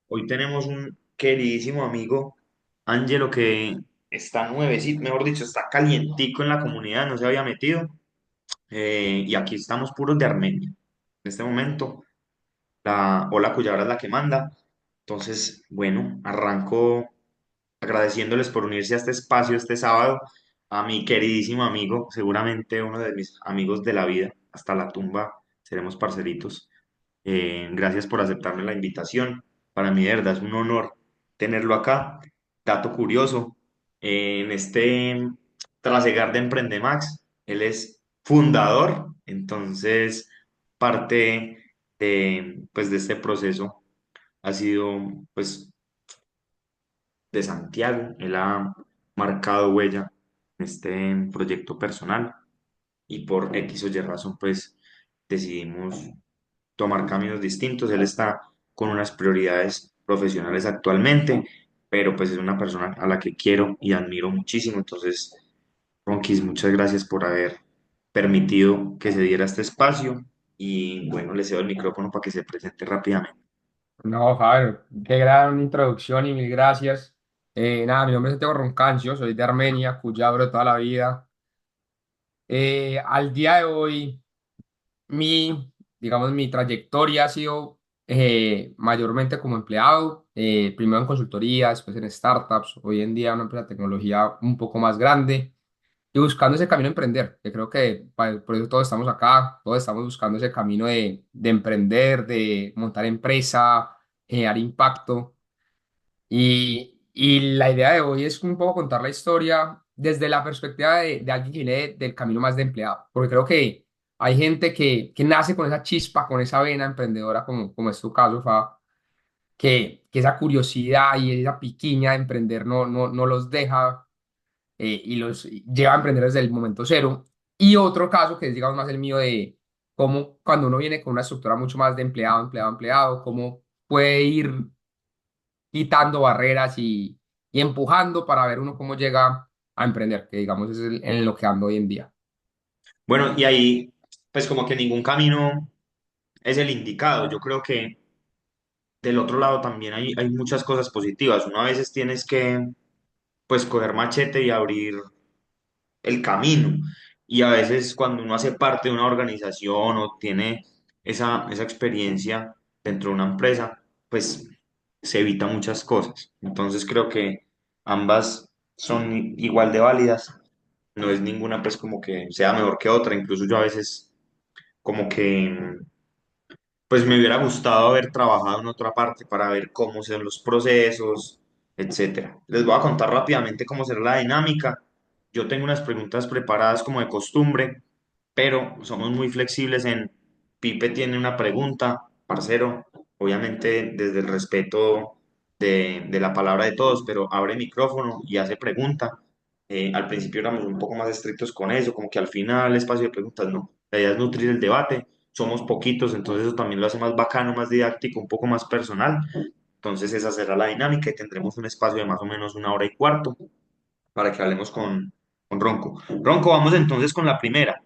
Hoy tenemos un queridísimo amigo, Ángelo, que está nuevecito, mejor dicho, está calientico en la comunidad, no se había metido. Y aquí estamos puros de Armenia. En este momento, la Ola Cuyabra es la que manda. Entonces, bueno, arranco agradeciéndoles por unirse a este espacio este sábado, a mi queridísimo amigo, seguramente uno de mis amigos de la vida, hasta la tumba seremos parceritos. Gracias por aceptarme la invitación. Para mí, de verdad, es un honor tenerlo acá. Dato curioso, en este trasegar de Emprendemax, él es fundador, entonces parte pues, de este proceso ha sido pues, de Santiago. Él ha marcado huella en este proyecto personal y por X o Y razón, pues decidimos tomar caminos distintos. Él está con unas prioridades profesionales actualmente, pero pues es una persona a la que quiero y admiro muchísimo. Entonces, Ronquis, muchas gracias por haber permitido que se diera este espacio y bueno, le cedo el micrófono para que se presente rápidamente. No, Javier, qué gran introducción y mil gracias. Nada, mi nombre es Santiago Roncancio, soy de Armenia, cuyabro de toda la vida. Al día de hoy, digamos, mi trayectoria ha sido mayormente como empleado, primero en consultoría, después en startups, hoy en día una empresa de tecnología un poco más grande y buscando ese camino de emprender, que creo que por eso todos estamos acá, todos estamos buscando ese camino de emprender, de montar empresa, generar impacto. Y la idea de hoy es un poco contar la historia desde la perspectiva de alguien que viene del camino más de empleado, porque creo que hay gente que nace con esa chispa, con esa vena emprendedora, como es tu caso, Fa, que esa curiosidad y esa piquiña de emprender no los deja y los lleva a emprender desde el momento cero. Y otro caso que es, digamos, más el mío de cómo cuando uno viene con una estructura mucho más de empleado, empleado, empleado, cómo puede ir quitando barreras y empujando para ver uno cómo llega a emprender, que digamos es en lo que ando hoy en día. Bueno, y ahí, pues como que ningún camino es el indicado. Yo creo que del otro lado también hay muchas cosas positivas. Uno a veces tienes que, pues, coger machete y abrir el camino. Y a veces cuando uno hace parte de una organización o tiene esa experiencia dentro de una empresa, pues se evita muchas cosas. Entonces creo que ambas son igual de válidas. No es ninguna pues como que sea mejor que otra. Incluso yo a veces como que pues me hubiera gustado haber trabajado en otra parte para ver cómo son los procesos, etcétera. Les voy a contar rápidamente cómo será la dinámica. Yo tengo unas preguntas preparadas como de costumbre, pero somos muy flexibles en Pipe tiene una pregunta, parcero, obviamente desde el respeto de la palabra de todos, pero abre micrófono y hace pregunta. Al principio éramos un poco más estrictos con eso, como que al final el espacio de preguntas no. La idea es nutrir el debate, somos poquitos, entonces eso también lo hace más bacano, más didáctico, un poco más personal. Entonces esa será la dinámica y tendremos un espacio de más o menos 1 hora y cuarto para que hablemos con Ronco. Ronco, vamos entonces con la primera.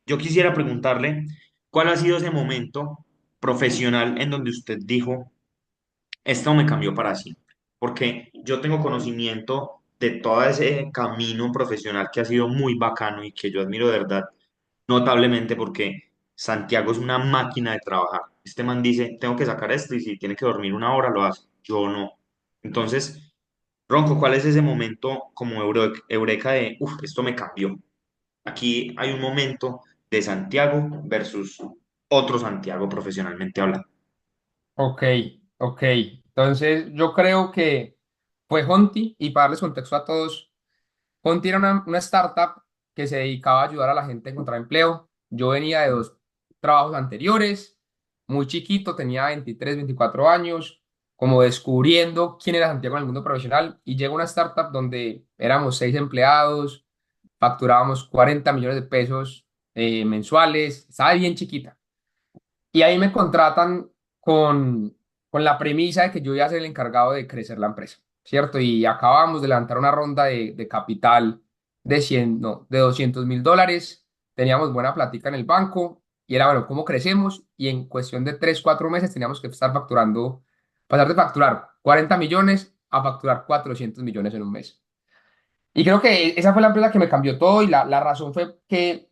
Yo quisiera preguntarle, ¿cuál ha sido ese momento profesional en donde usted dijo, esto me cambió para siempre? Porque yo tengo conocimiento de todo ese camino profesional que ha sido muy bacano y que yo admiro de verdad notablemente porque Santiago es una máquina de trabajar. Este man dice, tengo que sacar esto y si tiene que dormir 1 hora lo hace. Yo no. Entonces, Ronco, ¿cuál es ese momento como eureka de, uff, esto me cambió? Aquí hay un momento de Santiago versus otro Santiago profesionalmente hablando. Ok, ok. Entonces yo creo que fue Honti y para darles contexto a todos, Honti era una startup que se dedicaba a ayudar a la gente a encontrar empleo. Yo venía de dos trabajos anteriores, muy chiquito, tenía 23, 24 años, como descubriendo quién era Santiago en el mundo profesional y llegó una startup donde éramos 6 empleados, facturábamos 40 millones de pesos mensuales, estaba bien chiquita. Y ahí me contratan con, con la premisa de que yo iba a ser el encargado de crecer la empresa, ¿cierto? Y acabamos de levantar una ronda de capital de 100, no, de $200.000. Teníamos buena plática en el banco y era, bueno, ¿cómo crecemos? Y en cuestión de 3 4 meses teníamos que estar facturando, pasar de facturar 40 millones a facturar 400 millones en un mes. Y creo que esa fue la empresa que me cambió todo y la razón fue que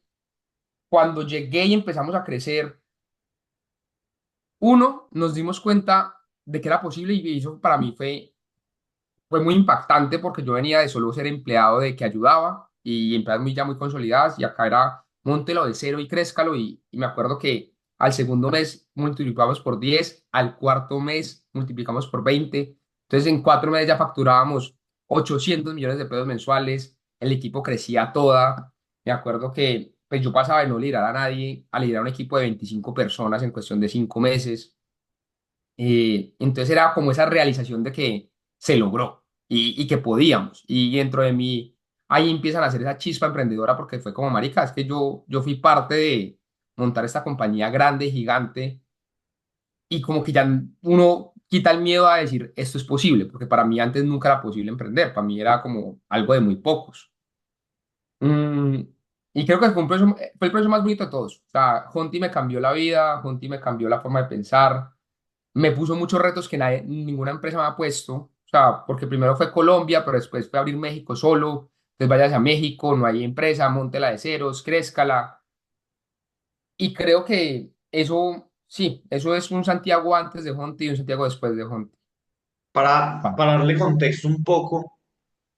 cuando llegué y empezamos a crecer, uno, nos dimos cuenta de que era posible y eso para mí fue muy impactante porque yo venía de solo ser empleado de que ayudaba y empresas muy, ya muy consolidadas y acá era móntelo de cero y crézcalo y me acuerdo que al segundo mes multiplicamos por 10, al cuarto mes multiplicamos por 20, entonces en 4 meses ya facturábamos 800 millones de pesos mensuales, el equipo crecía toda, me acuerdo que pues yo pasaba de no liderar a nadie a liderar un equipo de 25 personas en cuestión de 5 meses. Entonces era como esa realización de que se logró y que podíamos. Y dentro de mí, ahí empiezan a hacer esa chispa emprendedora porque fue como, marica, es que yo fui parte de montar esta compañía grande, gigante, y como que ya uno quita el miedo a decir, esto es posible, porque para mí antes nunca era posible emprender, para mí era como algo de muy pocos. Mm, y creo que fue el proceso más bonito de todos. O sea, Honti me cambió la vida, Honti me cambió la forma de pensar, me puso muchos retos que ninguna empresa me ha puesto. O sea, porque primero fue Colombia, pero después fue abrir México solo. Entonces vayas a México, no hay empresa, móntela de ceros, crézcala. Y creo que eso, sí, eso es un Santiago antes de Honti y un Santiago después de Honti. Para darle contexto un poco,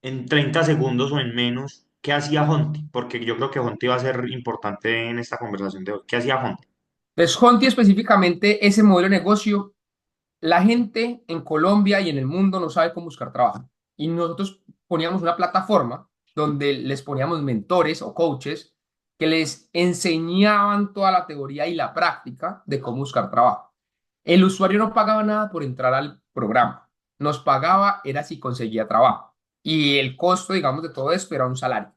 en 30 segundos o en menos, ¿qué hacía Honti? Porque yo creo que Honti va a ser importante en esta conversación de hoy. ¿Qué hacía Honti? Entonces, Honti específicamente, ese modelo de negocio, la gente en Colombia y en el mundo no sabe cómo buscar trabajo. Y nosotros poníamos una plataforma donde les poníamos mentores o coaches que les enseñaban toda la teoría y la práctica de cómo buscar trabajo. El usuario no pagaba nada por entrar al programa. Nos pagaba era si conseguía trabajo. Y el costo, digamos, de todo esto era un salario.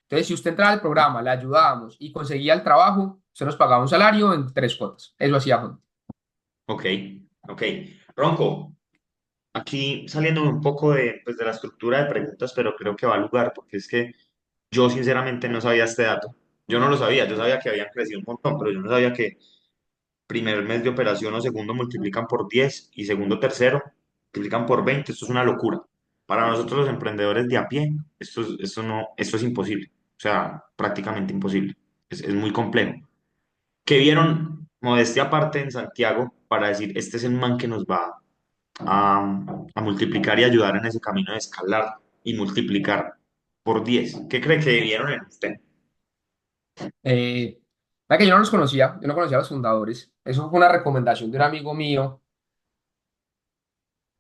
Entonces, si usted entraba al programa, le ayudábamos y conseguía el trabajo, se nos pagaba un salario en 3 cuotas. Eso hacía Hunt. Ok, ok. Ronco, aquí saliendo un poco de, pues, de la estructura de preguntas, pero creo que va al lugar, porque es que yo sinceramente no sabía este dato. Yo no lo sabía, yo sabía que habían crecido un montón, pero yo no sabía que primer mes de operación o segundo multiplican por 10 y segundo, tercero multiplican por 20. Esto es una locura. Para nosotros los emprendedores de a pie, esto no, esto es imposible. O sea, prácticamente imposible. Es muy complejo. ¿Qué vieron, modestia aparte, en Santiago para decir, este es el man que nos va a multiplicar y ayudar en ese camino de escalar y multiplicar por 10? ¿Qué cree que vieron en usted? La que yo no los conocía, yo no conocía a los fundadores. Eso fue una recomendación de un amigo mío.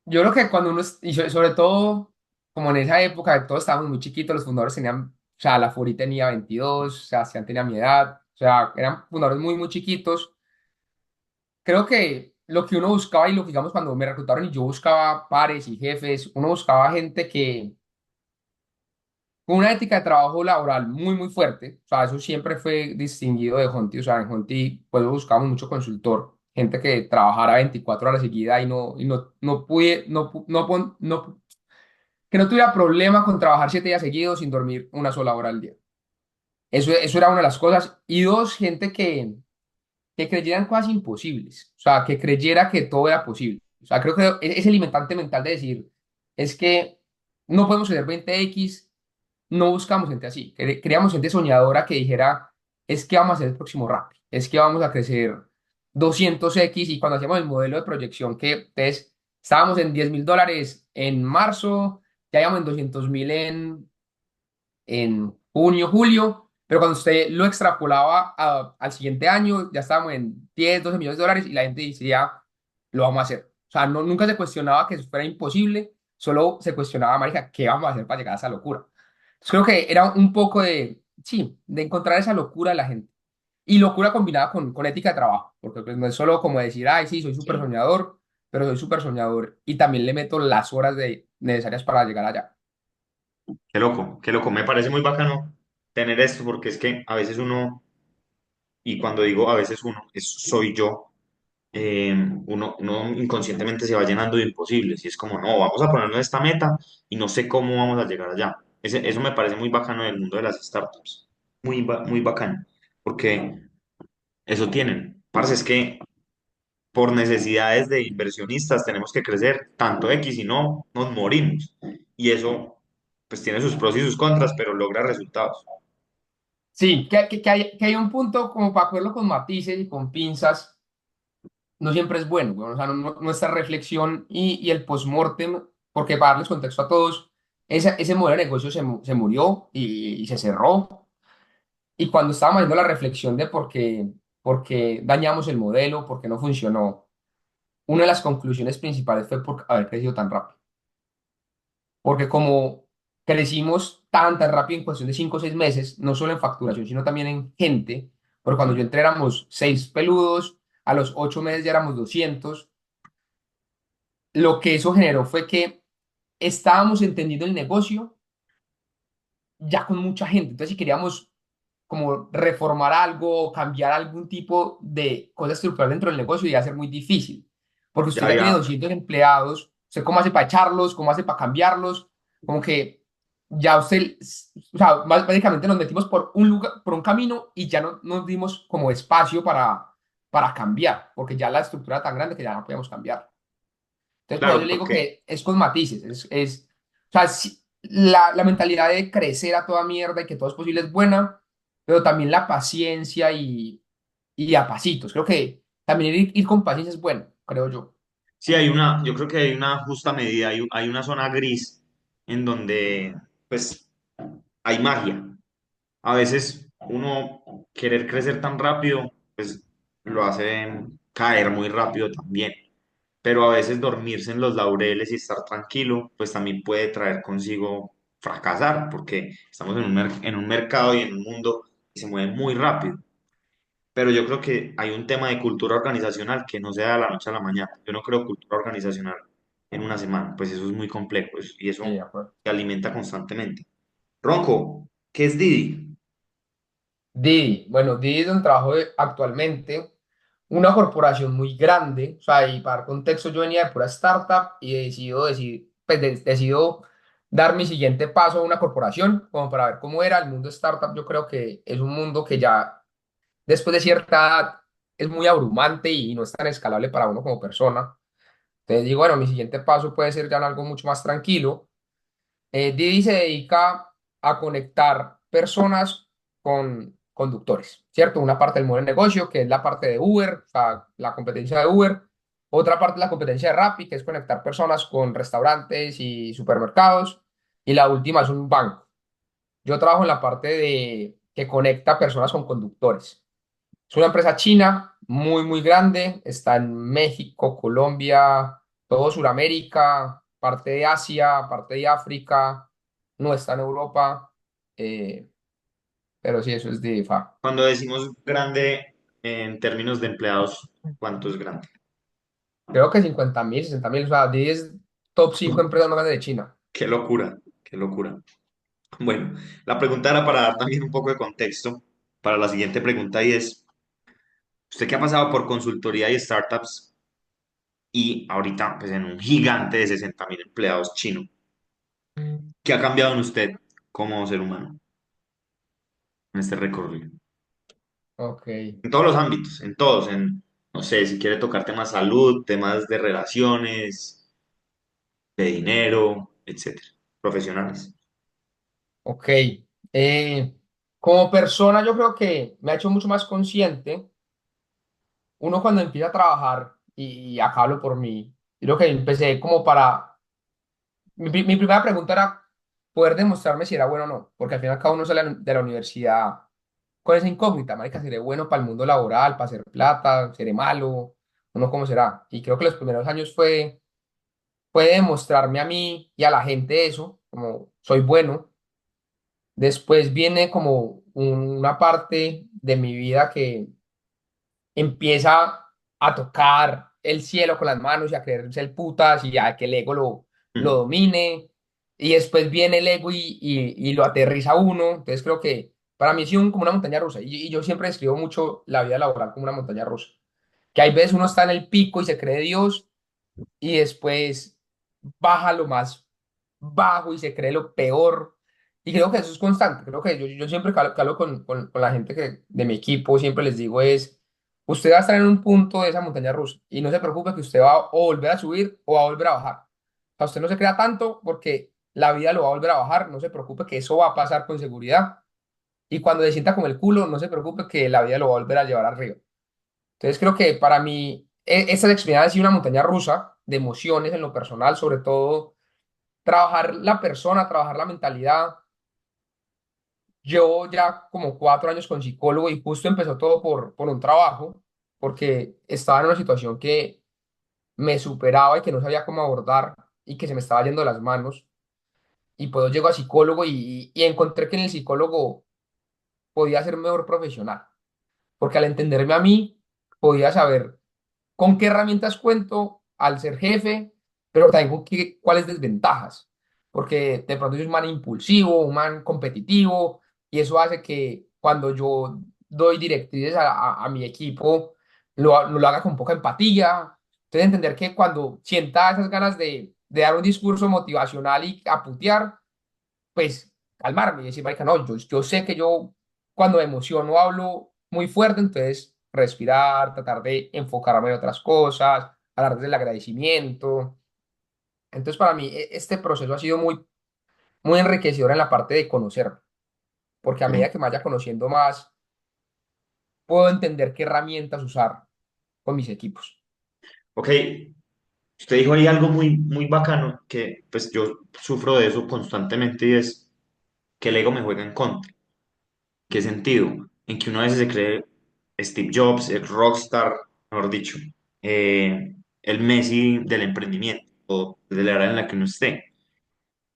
Yo creo que cuando y sobre todo, como en esa época, todos estábamos muy chiquitos, los fundadores tenían, o sea, la Fori tenía 22, Sebastián tenía mi edad, o sea, eran fundadores muy, muy chiquitos. Creo que lo que uno buscaba y lo que, digamos, cuando me reclutaron y yo buscaba pares y jefes, uno buscaba gente que con una ética de trabajo laboral muy, muy fuerte. O sea, eso siempre fue distinguido de Honti. O sea, en Honti, pues buscamos mucho consultor, gente que trabajara 24 horas seguidas y no pude, que no tuviera problema con trabajar 7 días seguidos sin dormir una sola hora al día. Eso era una de las cosas. Y dos, gente que creyera en cosas imposibles. O sea, que creyera que todo era posible. O sea, creo que ese limitante mental de decir, es que no podemos tener 20x, no buscamos gente así. Queríamos gente soñadora que dijera, es que vamos a hacer el próximo Rappi, es que vamos a crecer 200x. Y cuando hacíamos el modelo de proyección, que entonces estábamos en $10.000 en marzo, ya íbamos en 200.000 en junio, julio, pero cuando usted lo extrapolaba al siguiente año, ya estábamos en 10 12 millones de dólares y la gente decía, lo vamos a hacer. O sea, no, nunca se cuestionaba que eso fuera imposible, solo se cuestionaba, marica, ¿qué vamos a hacer para llegar a esa locura? Entonces, creo que era un poco de, sí, de encontrar esa locura de la gente. Y locura combinada con ética de trabajo, porque pues, no es solo como decir, ay, sí, soy súper Sí. soñador, pero soy súper soñador y también le meto las horas necesarias para llegar allá. Qué loco, qué loco. Me parece muy bacano tener esto porque es que a veces uno, y cuando digo a veces uno, soy yo, uno inconscientemente se va llenando de imposibles y es como, no, vamos a ponernos esta meta y no sé cómo vamos a llegar allá. Eso me parece muy bacano del mundo de las startups. Muy bacano. Porque eso tienen. Parce, es que por necesidades de inversionistas tenemos que crecer tanto X y no nos morimos. Y eso pues tiene sus pros y sus contras, pero logra resultados. Sí, que hay un punto como para cogerlo con matices y con pinzas, no siempre es bueno, weón. O sea, nuestra reflexión y el postmortem, porque para darles contexto a todos, ese modelo de negocio se murió y se cerró. Y cuando estábamos haciendo la reflexión de por qué dañamos el modelo, por qué no funcionó, una de las conclusiones principales fue por haber crecido tan rápido. Porque como crecimos tan rápido en cuestión de 5 o 6 meses, no solo en facturación, sino también en gente, porque cuando yo entré éramos 6 peludos, a los 8 meses ya éramos 200. Lo que eso generó fue que estábamos entendiendo el negocio ya con mucha gente. Entonces, si queríamos como reformar algo, cambiar algún tipo de cosa estructural dentro del negocio, iba a ser muy difícil, porque usted Ya, ya tiene ya, 200 empleados, usted cómo hace para echarlos, cómo hace para cambiarlos, como que ya usted, o sea, básicamente nos metimos por un lugar, por un camino y ya no nos dimos como espacio para cambiar, porque ya la estructura era tan grande que ya no podíamos cambiar. Entonces, por eso yo claro, le digo porque que es con matices, o sea, la mentalidad de crecer a toda mierda y que todo es posible es buena, pero también la paciencia y a pasitos. Creo que también ir con paciencia es bueno, creo yo. sí hay una, yo creo que hay una justa medida, hay una zona gris en donde pues hay magia. A veces uno querer crecer tan rápido, pues lo hace caer muy rápido también. Pero a veces dormirse en los laureles y estar tranquilo, pues también puede traer consigo fracasar, porque estamos en un mercado y en un mundo que se mueve muy rápido. Pero yo creo que hay un tema de cultura organizacional que no se da de la noche a la mañana. Yo no creo cultura organizacional en una semana, pues eso es muy complejo y Sí, eso de acuerdo. se alimenta constantemente. Ronco, ¿qué es Didi? Didi, bueno, Didi es donde trabajo actualmente, una corporación muy grande, o sea, y para dar contexto, yo venía de pura startup y decido dar mi siguiente paso a una corporación, como para ver cómo era el mundo startup. Yo creo que es un mundo que ya después de cierta edad es muy abrumante y no es tan escalable para uno como persona. Entonces digo, bueno, mi siguiente paso puede ser ya en algo mucho más tranquilo. Didi se dedica a conectar personas con conductores, ¿cierto? Una parte del modelo de negocio, que es la parte de Uber, o sea, la competencia de Uber. Otra parte es la competencia de Rappi, que es conectar personas con restaurantes y supermercados. Y la última es un banco. Yo trabajo en la parte de que conecta personas con conductores. Es una empresa china muy, muy grande. Está en México, Colombia, todo Sudamérica, parte de Asia, parte de África. No está en Europa. eh, pero sí, eso es de IFA. Cuando decimos grande en términos de empleados, ¿cuánto es grande? Creo que 50.000, 60.000. O sea, 10 top 5 empresas más grandes de China. Qué locura, qué locura. Bueno, la pregunta era para dar también un poco de contexto para la siguiente pregunta y es, usted que ha pasado por consultoría y startups y ahorita pues en un gigante de 60.000 empleados chino, ¿qué ha cambiado en usted como ser humano en este recorrido? Ok, En todos los ámbitos, en todos, no sé, si quiere tocar temas salud, temas de relaciones, de dinero, etcétera, profesionales. ok. Como persona, yo creo que me ha hecho mucho más consciente. Uno cuando empieza a trabajar, y acá hablo por mí, creo que empecé como para. Mi primera pregunta era poder demostrarme si era bueno o no, porque al final cada uno sale de la universidad con esa incógnita, marica, seré bueno para el mundo laboral, para hacer plata, seré malo, uno cómo será. Y creo que los primeros años fue demostrarme a mí y a la gente eso, como soy bueno. Después viene como una parte de mi vida que empieza a tocar el cielo con las manos y a creerse el putas y a que el ego lo Mm. domine. Y después viene el ego y lo aterriza a uno. Entonces creo que para mí sí como una montaña rusa. Y yo siempre describo mucho la vida laboral como una montaña rusa. Que hay veces uno está en el pico y se cree Dios y después baja lo más bajo y se cree lo peor. Y creo que eso es constante. Creo que yo siempre que hablo con la gente de mi equipo, siempre les digo es usted va a estar en un punto de esa montaña rusa y no se preocupe que usted va o volver a subir o va a volver a bajar. O sea, usted no se crea tanto porque la vida lo va a volver a bajar, no se preocupe que eso va a pasar con seguridad. Y cuando se sienta con el culo, no se preocupe que la vida lo va a volver a llevar arriba. Entonces creo que para mí esta experiencia ha sido una montaña rusa de emociones en lo personal, sobre todo trabajar la persona, trabajar la mentalidad. Llevo ya como 4 años con psicólogo y justo empezó todo por un trabajo, porque estaba en una situación que me superaba y que no sabía cómo abordar y que se me estaba yendo de las manos. Y pues llego a psicólogo y encontré que en el psicólogo podía ser mejor profesional, porque al entenderme a mí, podía saber con qué herramientas cuento al ser jefe, pero también con cuáles desventajas. Porque de pronto soy un man impulsivo, un man competitivo, y eso hace que cuando yo doy directrices a mi equipo, lo haga con poca empatía. Entonces, entender que cuando sienta esas ganas de dar un discurso motivacional y a putear, pues calmarme y decir, marica, no, yo sé que yo cuando me emociono hablo muy fuerte, entonces respirar, tratar de enfocarme en otras cosas, hablar del agradecimiento. Entonces para mí este proceso ha sido muy enriquecedor en la parte de conocerme, porque a medida que me vaya conociendo más, puedo entender qué herramientas usar con mis equipos. Ok, usted dijo ahí algo muy, muy bacano que pues yo sufro de eso constantemente y es que el ego me juega en contra. ¿Qué sentido? En que uno a veces se cree Steve Jobs, el rockstar, mejor dicho, el Messi del emprendimiento o de la era en la que uno esté.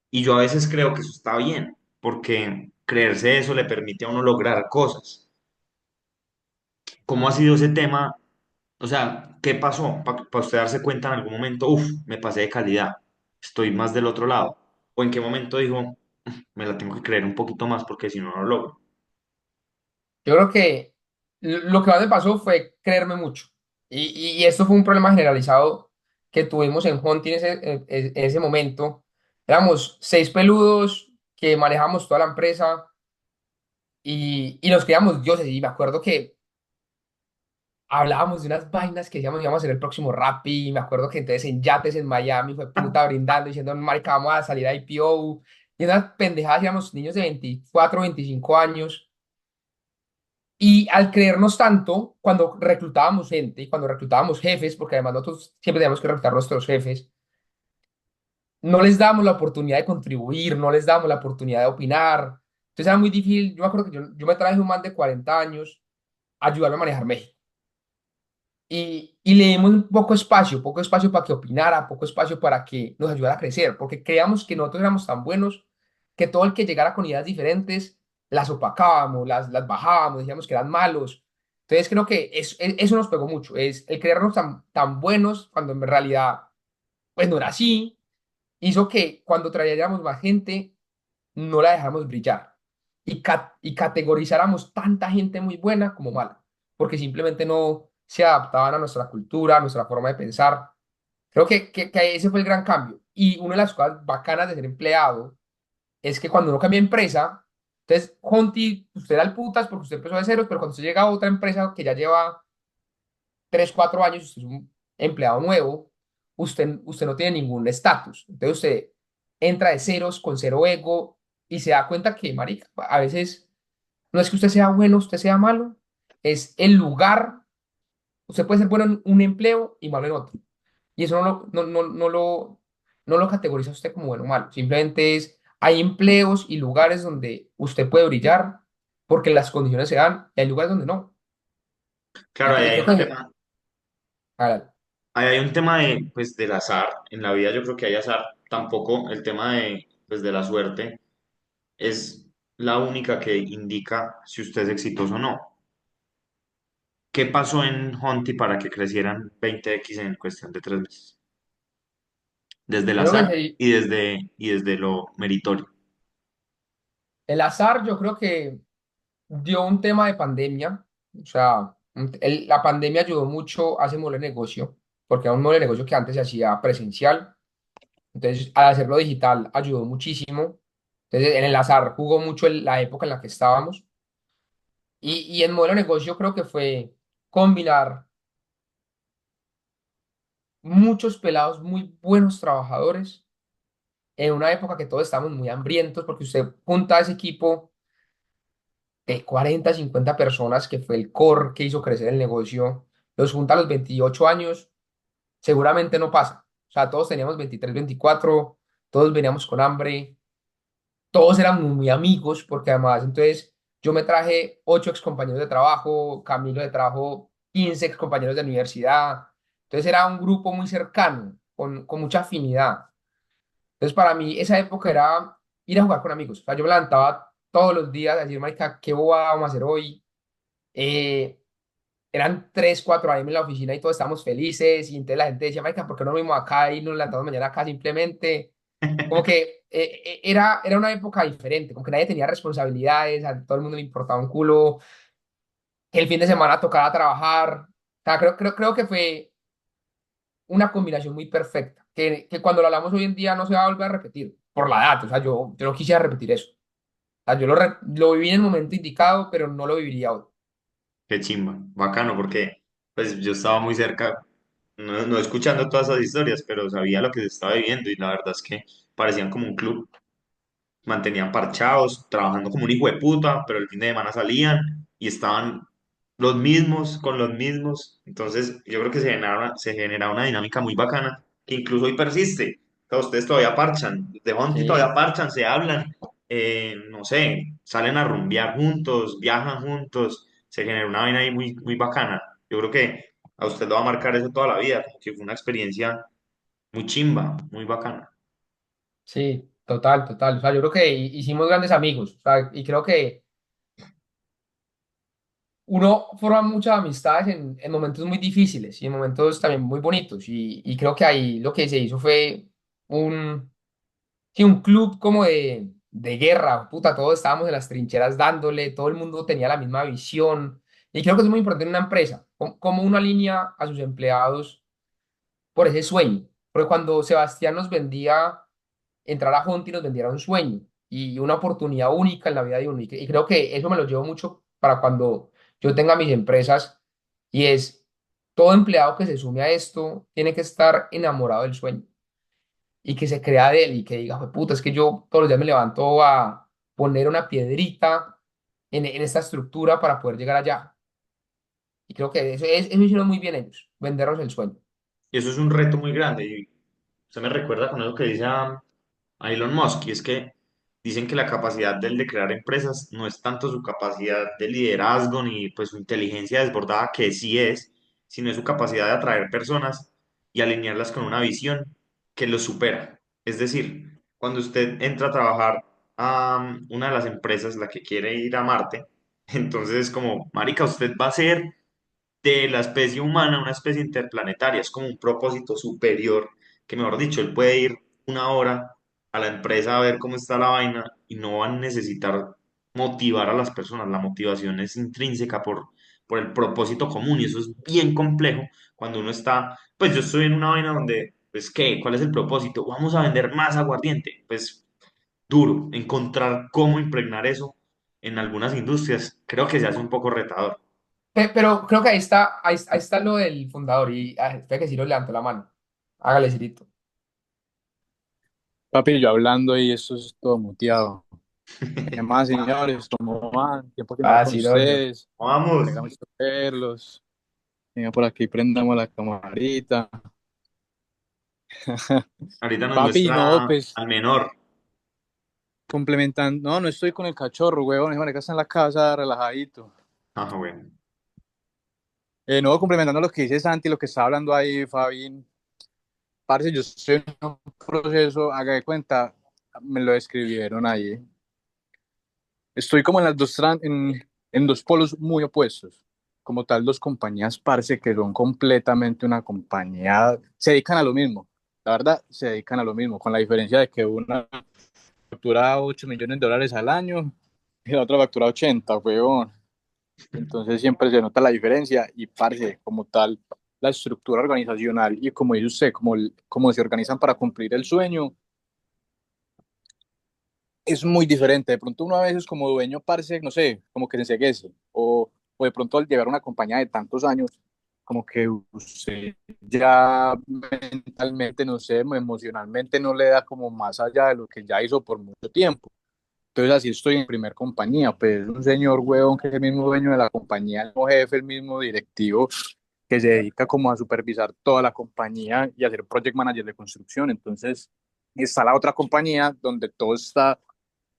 Y yo a veces creo que eso está bien, porque creerse eso le permite a uno lograr cosas. ¿Cómo ha sido ese tema? O sea, ¿qué pasó para usted darse cuenta en algún momento, uff, me pasé de calidad, estoy más del otro lado? ¿O en qué momento dijo, me la tengo que creer un poquito más porque si no, no lo logro"? Yo creo que lo que más me pasó fue creerme mucho. Y esto fue un problema generalizado que tuvimos en Hunting en ese momento. Éramos 6 peludos que manejamos toda la empresa y nos creíamos dioses. Y me acuerdo que hablábamos de unas vainas que decíamos que íbamos a ser el próximo Rappi. Y me acuerdo que entonces en yates en Miami fue puta brindando, diciendo, marica, vamos a salir a IPO. Y unas pendejadas, éramos niños de 24 25 años. Y al creernos tanto, cuando reclutábamos gente y cuando reclutábamos jefes, porque además nosotros siempre teníamos que reclutar nuestros jefes, no les dábamos la oportunidad de contribuir, no les dábamos la oportunidad de opinar. Entonces era muy difícil. Yo me acuerdo que yo me traje un man de 40 años a ayudarme a manejar México. Y le dimos un poco espacio para que opinara, poco espacio para que nos ayudara a crecer, porque creíamos que nosotros éramos tan buenos que todo el que llegara con ideas diferentes las opacábamos, las bajábamos, decíamos que eran malos. Entonces creo que eso nos pegó mucho, es el creernos tan buenos cuando en realidad pues no era así, hizo que cuando traíamos más gente no la dejáramos brillar y categorizáramos tanta gente muy buena como mala, porque simplemente no se adaptaban a nuestra cultura, a nuestra forma de pensar. Creo que ese fue el gran cambio. Y una de las cosas bacanas de ser empleado es que cuando uno cambia de empresa, entonces, Conti, usted era el putas porque usted empezó de cero, pero cuando usted llega a otra empresa que ya lleva 3 4 años, usted es un empleado nuevo, usted no tiene ningún estatus. Entonces usted entra de ceros, con cero ego, y se da cuenta que, marica, a veces no es que usted sea bueno, usted sea malo, es el lugar. Usted puede ser bueno en un empleo y malo en otro. Y eso no lo categoriza a usted como bueno o malo. Simplemente hay empleos y lugares donde usted puede brillar porque las condiciones se dan, y hay lugares donde no. Claro, ahí Y hay creo un que, tema, ah, ahí hay un tema de, pues, del azar. En la vida yo creo que hay azar. Tampoco el tema de, pues, de la suerte es la única que indica si usted es exitoso o no. ¿Qué pasó en Honti para que crecieran 20x en cuestión de 3 meses? Desde el yo creo que azar y desde lo meritorio. el azar, yo creo que dio un tema de pandemia. O sea, la pandemia ayudó mucho a ese modelo de negocio, porque era un modelo de negocio que antes se hacía presencial. Entonces, al hacerlo digital, ayudó muchísimo. Entonces, en el azar jugó mucho la época en la que estábamos. Y en modelo de negocio creo que fue. combinar muchos pelados muy buenos trabajadores en una época que todos estamos muy hambrientos, porque usted junta a ese equipo de 40 50 personas que fue el core que hizo crecer el negocio, los junta a los 28 años, seguramente no pasa. O sea, todos teníamos 23 24, todos veníamos con hambre, todos éramos muy amigos, porque además, entonces, yo me traje 8 ex compañeros de trabajo, Camilo de trabajo, 15 ex compañeros de universidad. Entonces, era un grupo muy cercano, con mucha afinidad. Entonces, para mí, esa época era ir a jugar con amigos. O sea, yo me levantaba todos los días a decir, marica, ¿qué bobada vamos a hacer hoy? Eh, Eran 3 4 a.m. en la oficina y todos estábamos felices. Y entonces la gente decía, marica, ¿por qué no nos vimos acá y nos levantamos mañana acá simplemente? Como que era una época diferente, como que nadie tenía responsabilidades, a todo el mundo le importaba un culo, que el fin de semana tocaba trabajar. O sea, creo que fue una combinación muy perfecta, que cuando lo hablamos hoy en día no se va a volver a repetir, por la edad. O sea, yo no quisiera repetir eso. O sea, lo viví en el momento indicado, pero no lo viviría hoy. Qué chimba, bacano, porque pues yo estaba muy cerca, no escuchando todas esas historias, pero sabía lo que se estaba viviendo y la verdad es que parecían como un club, mantenían parchados, trabajando como un hijo de puta, pero el fin de semana salían y estaban los mismos con los mismos. Entonces, yo creo que se genera una dinámica muy bacana que incluso hoy persiste. O sea, ustedes todavía parchan, de Monty todavía Sí, parchan, se hablan, no sé, salen a rumbear juntos, viajan juntos, se genera una vaina ahí muy, muy bacana. Yo creo que a usted lo va a marcar eso toda la vida, que fue una experiencia muy chimba, muy bacana. sí, total, total. O sea, yo creo que hicimos grandes amigos. O sea, y creo que uno forma muchas amistades en momentos muy difíciles y en momentos también muy bonitos. Y creo que ahí lo que se hizo fue un, sí, un club como de guerra. Puta, todos estábamos en las trincheras dándole, todo el mundo tenía la misma visión. Y creo que es muy importante en una empresa, como uno alinea a sus empleados por ese sueño. Porque cuando Sebastián nos vendía entrar a Honti, nos vendiera un sueño y una oportunidad única en la vida de uno. Y creo que eso me lo llevo mucho para cuando yo tenga mis empresas y es todo empleado que se sume a esto tiene que estar enamorado del sueño y que se crea de él y que diga, "Jue puta, es que yo todos los días me levanto a poner una piedrita en esta estructura para poder llegar allá". Y creo que eso hicieron muy bien ellos, vendernos el sueño. Y eso es un reto muy grande. Y usted me recuerda con eso que dice a Elon Musk, y es que dicen que la capacidad de él de crear empresas no es tanto su capacidad de liderazgo ni pues su inteligencia desbordada, que sí es, sino es su capacidad de atraer personas y alinearlas con una visión que los supera. Es decir, cuando usted entra a trabajar a una de las empresas, la que quiere ir a Marte, entonces es como, marica, usted va a ser de la especie humana, una especie interplanetaria, es como un propósito superior, que mejor dicho, él puede ir una hora a la empresa a ver cómo está la vaina y no van a necesitar motivar a las personas, la motivación es intrínseca por el propósito común y eso es bien complejo cuando uno está, pues yo estoy en una vaina donde, pues ¿qué? ¿Cuál es el propósito? Vamos a vender más aguardiente, pues duro, encontrar cómo impregnar eso en algunas industrias, creo que se hace un poco retador. Pero creo que ahí está lo del fundador y espera que sí lo levantó la mano. Hágale, Cirito. Papi, yo hablando y eso es todo muteado. ¿Qué más, señores? ¿Cómo van? Tiempo sin hablar Ah, con sí, doño. ustedes. Me Vamos. alegra mucho verlos. Venga, por aquí prendamos la camarita. Ahorita nos Papi, no, muestra pues al menor. complementando. No, no estoy con el cachorro, huevón. Es que está en la casa relajadito. Ah, bueno. No, complementando lo que dice Santi, lo que está hablando ahí, Fabi. Parce, yo estoy en un proceso, haga de cuenta, me lo escribieron ahí. Estoy como en las en dos polos muy opuestos. Como tal, dos compañías, parce, que son completamente una compañía, se dedican a lo mismo. La verdad, se dedican a lo mismo, con la diferencia de que una factura 8 millones de dólares al año y la otra factura 80, weón. Entonces siempre se nota la diferencia y, parce, como tal, la estructura organizacional y como dice usted, como se organizan para cumplir el sueño, es muy diferente. De pronto uno a veces como dueño, parce, no sé, como que se enceguece o de pronto al llegar a una compañía de tantos años, como que usted ya mentalmente, no sé, emocionalmente no le da como más allá de lo que ya hizo por mucho tiempo. Entonces así estoy en primer compañía, pues un señor huevón que es el mismo dueño de la compañía, el mismo jefe, el mismo directivo, que se dedica como a supervisar toda la compañía y a ser project manager de construcción. Entonces está la otra compañía donde todo está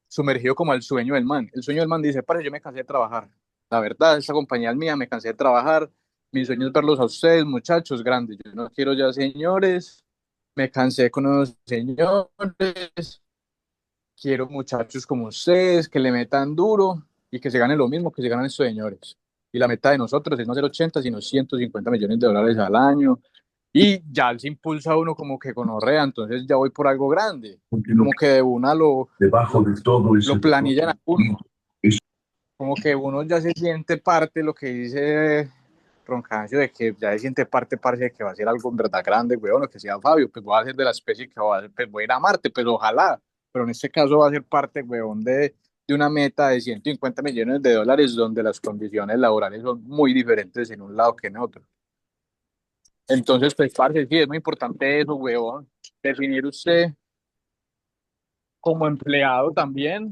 sumergido como al sueño del man. El sueño del man dice, parce, yo me cansé de trabajar. La verdad, esta compañía es mía, me cansé de trabajar. Mi sueño es verlos a ustedes, muchachos grandes. Yo no quiero ya señores, me cansé con los señores, quiero muchachos como ustedes, que le metan duro y que se ganen lo mismo que se ganan estos señores. Y la meta de nosotros es no hacer 80, sino 150 millones de dólares al año. Y ya se impulsa uno como que gonorrea, entonces ya voy por algo grande. Porque Como que de una debajo de todo ese lo planillan a uno. es Como que uno ya se siente parte, lo que dice Roncancio, de que ya se siente parte, parce, de que va a ser algo en verdad grande, weón, o que sea Fabio, pues voy a ser de la especie que va a ser, pues voy a ir a Marte, pues ojalá, pero en este caso va a ser parte, weón, de una meta de 150 millones de dólares donde las condiciones laborales son muy diferentes en un lado que en otro. Entonces, pues, parce, sí, es muy importante eso, weón, definir usted como empleado también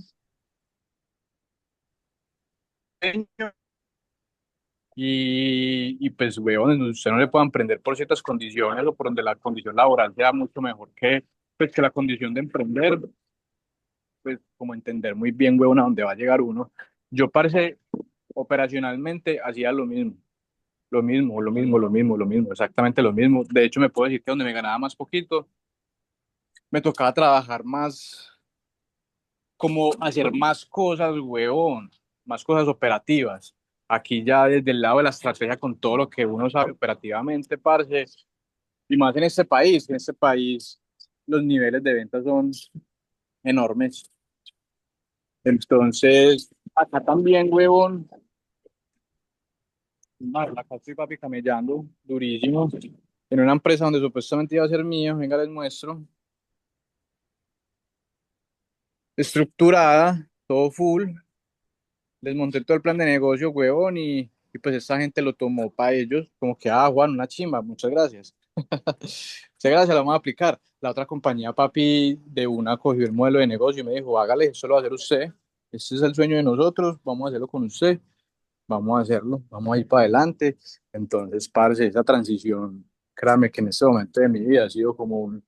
y pues, weón, usted no le puede emprender por ciertas condiciones o por donde la condición laboral sea mucho mejor pues, que la condición de emprender, pues como entender muy bien, weón, a dónde va a llegar uno. Yo parece operacionalmente hacía lo mismo, exactamente lo mismo. De hecho, me puedo decir que donde me ganaba más poquito, me tocaba trabajar más, como hacer más cosas, weón, más cosas operativas. Aquí ya desde el lado de la estrategia con todo lo que uno sabe operativamente, parce, y más en este país los niveles de ventas son enormes. Entonces, acá también, huevón, acá estoy papi camellando durísimo en una empresa donde supuestamente iba a ser mía, venga, les muestro, estructurada, todo full, les monté todo el plan de negocio, huevón, y pues esta gente lo tomó para ellos, como que, ah, Juan, una chimba, muchas gracias. Muchas gracias, la vamos a aplicar. La otra compañía, papi, de una cogió el modelo de negocio y me dijo, hágale, eso lo va a hacer usted. Este es el sueño de nosotros, vamos a hacerlo con usted, vamos a hacerlo, vamos a ir para adelante. Entonces, parce, esa transición, créame que en este momento de mi vida ha sido como un,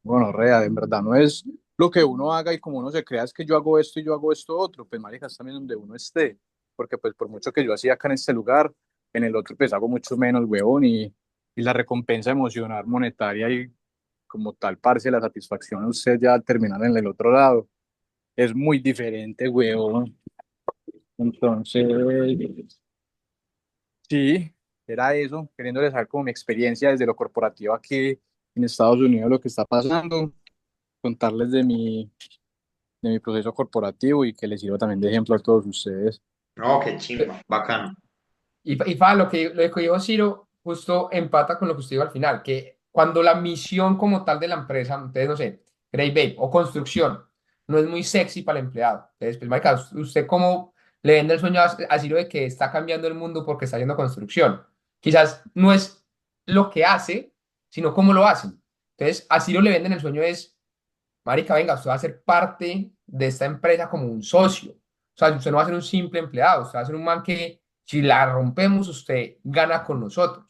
bueno, rea, en verdad no es lo que uno haga y como uno se crea es que yo hago esto y yo hago esto otro, pues marica, es también donde uno esté, porque pues por mucho que yo hacía acá en este lugar, en el otro pues hago mucho menos, huevón, y la recompensa emocional monetaria y como tal, parce, la satisfacción de usted ya al terminar en el otro lado es muy diferente, huevón. Entonces, sí, era eso, queriéndoles dar como mi experiencia desde lo corporativo aquí en Estados Unidos, lo que está pasando, contarles de mi proceso corporativo y que les sirva también de ejemplo a todos ustedes. No, qué chimba, bacano. Y lo que dijo Ciro justo empata con lo que usted dijo al final, que cuando la misión como tal de la empresa, entonces no sé, Grey Babe o construcción, no es muy sexy para el empleado. Entonces, pues, marica, usted cómo le vende el sueño a Ciro de que está cambiando el mundo porque está haciendo construcción. Quizás no es lo que hace, sino cómo lo hacen. Entonces, a Ciro le venden el sueño es marica, venga, usted va a ser parte de esta empresa como un socio. O sea, usted no va a ser un simple empleado, usted va a ser un man que si la rompemos, usted gana con nosotros.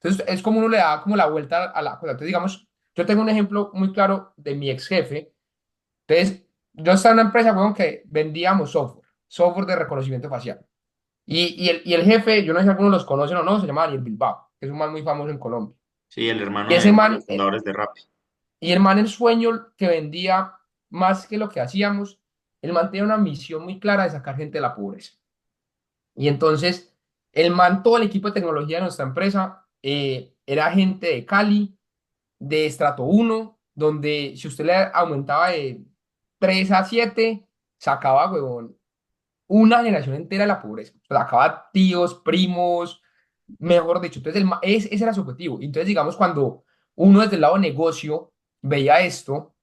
Entonces, es como uno le da como la vuelta a la cosa. Entonces, digamos, yo tengo un ejemplo muy claro de mi ex jefe. Entonces, yo estaba en una empresa, weón, que vendíamos software de reconocimiento facial. Y el jefe, yo no sé si algunos los conocen o no, se llama Daniel Bilbao, que es un man muy famoso en Colombia. Sí, el Y hermano de ese uno de man, los fundadores de Rappi. y el man, el sueño que vendía más que lo que hacíamos, el man tenía una misión muy clara de sacar gente de la pobreza. Y entonces, el man, todo el equipo de tecnología de nuestra empresa era gente de Cali, de estrato uno donde si usted le aumentaba de 3 a 7 sacaba, huevón, una generación entera de la pobreza. O sea, sacaba tíos, primos, mejor dicho. Entonces, ese era su objetivo. Entonces, digamos, cuando uno desde el lado de negocio veía esto,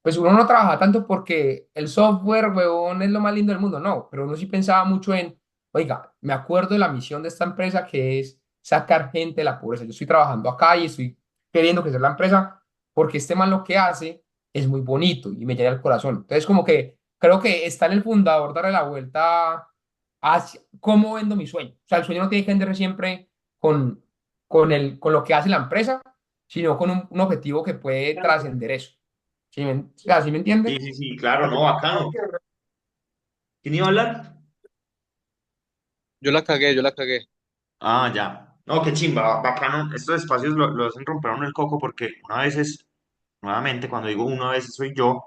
pues uno no trabajaba tanto porque el software, huevón, es lo más lindo del mundo, no, pero uno sí pensaba mucho en oiga, me acuerdo de la misión de esta empresa que es sacar gente de la pobreza. Yo estoy trabajando acá y estoy queriendo crecer la empresa porque este man lo que hace es muy bonito y me llena el corazón. Entonces, como que creo que está en el fundador darle la vuelta hacia cómo vendo mi sueño. O sea, el sueño no tiene que venderse siempre con lo que hace la empresa, sino con un objetivo que puede trascender eso. O sea, ¿sí me Sí, entiende? sí, sí, claro, no, bacano. ¿Quién iba a hablar? Yo la cagué. Ah, ya. No, qué chimba, bacano. Estos espacios lo hacen romper a uno el coco porque una vez es, nuevamente, cuando digo una vez soy yo,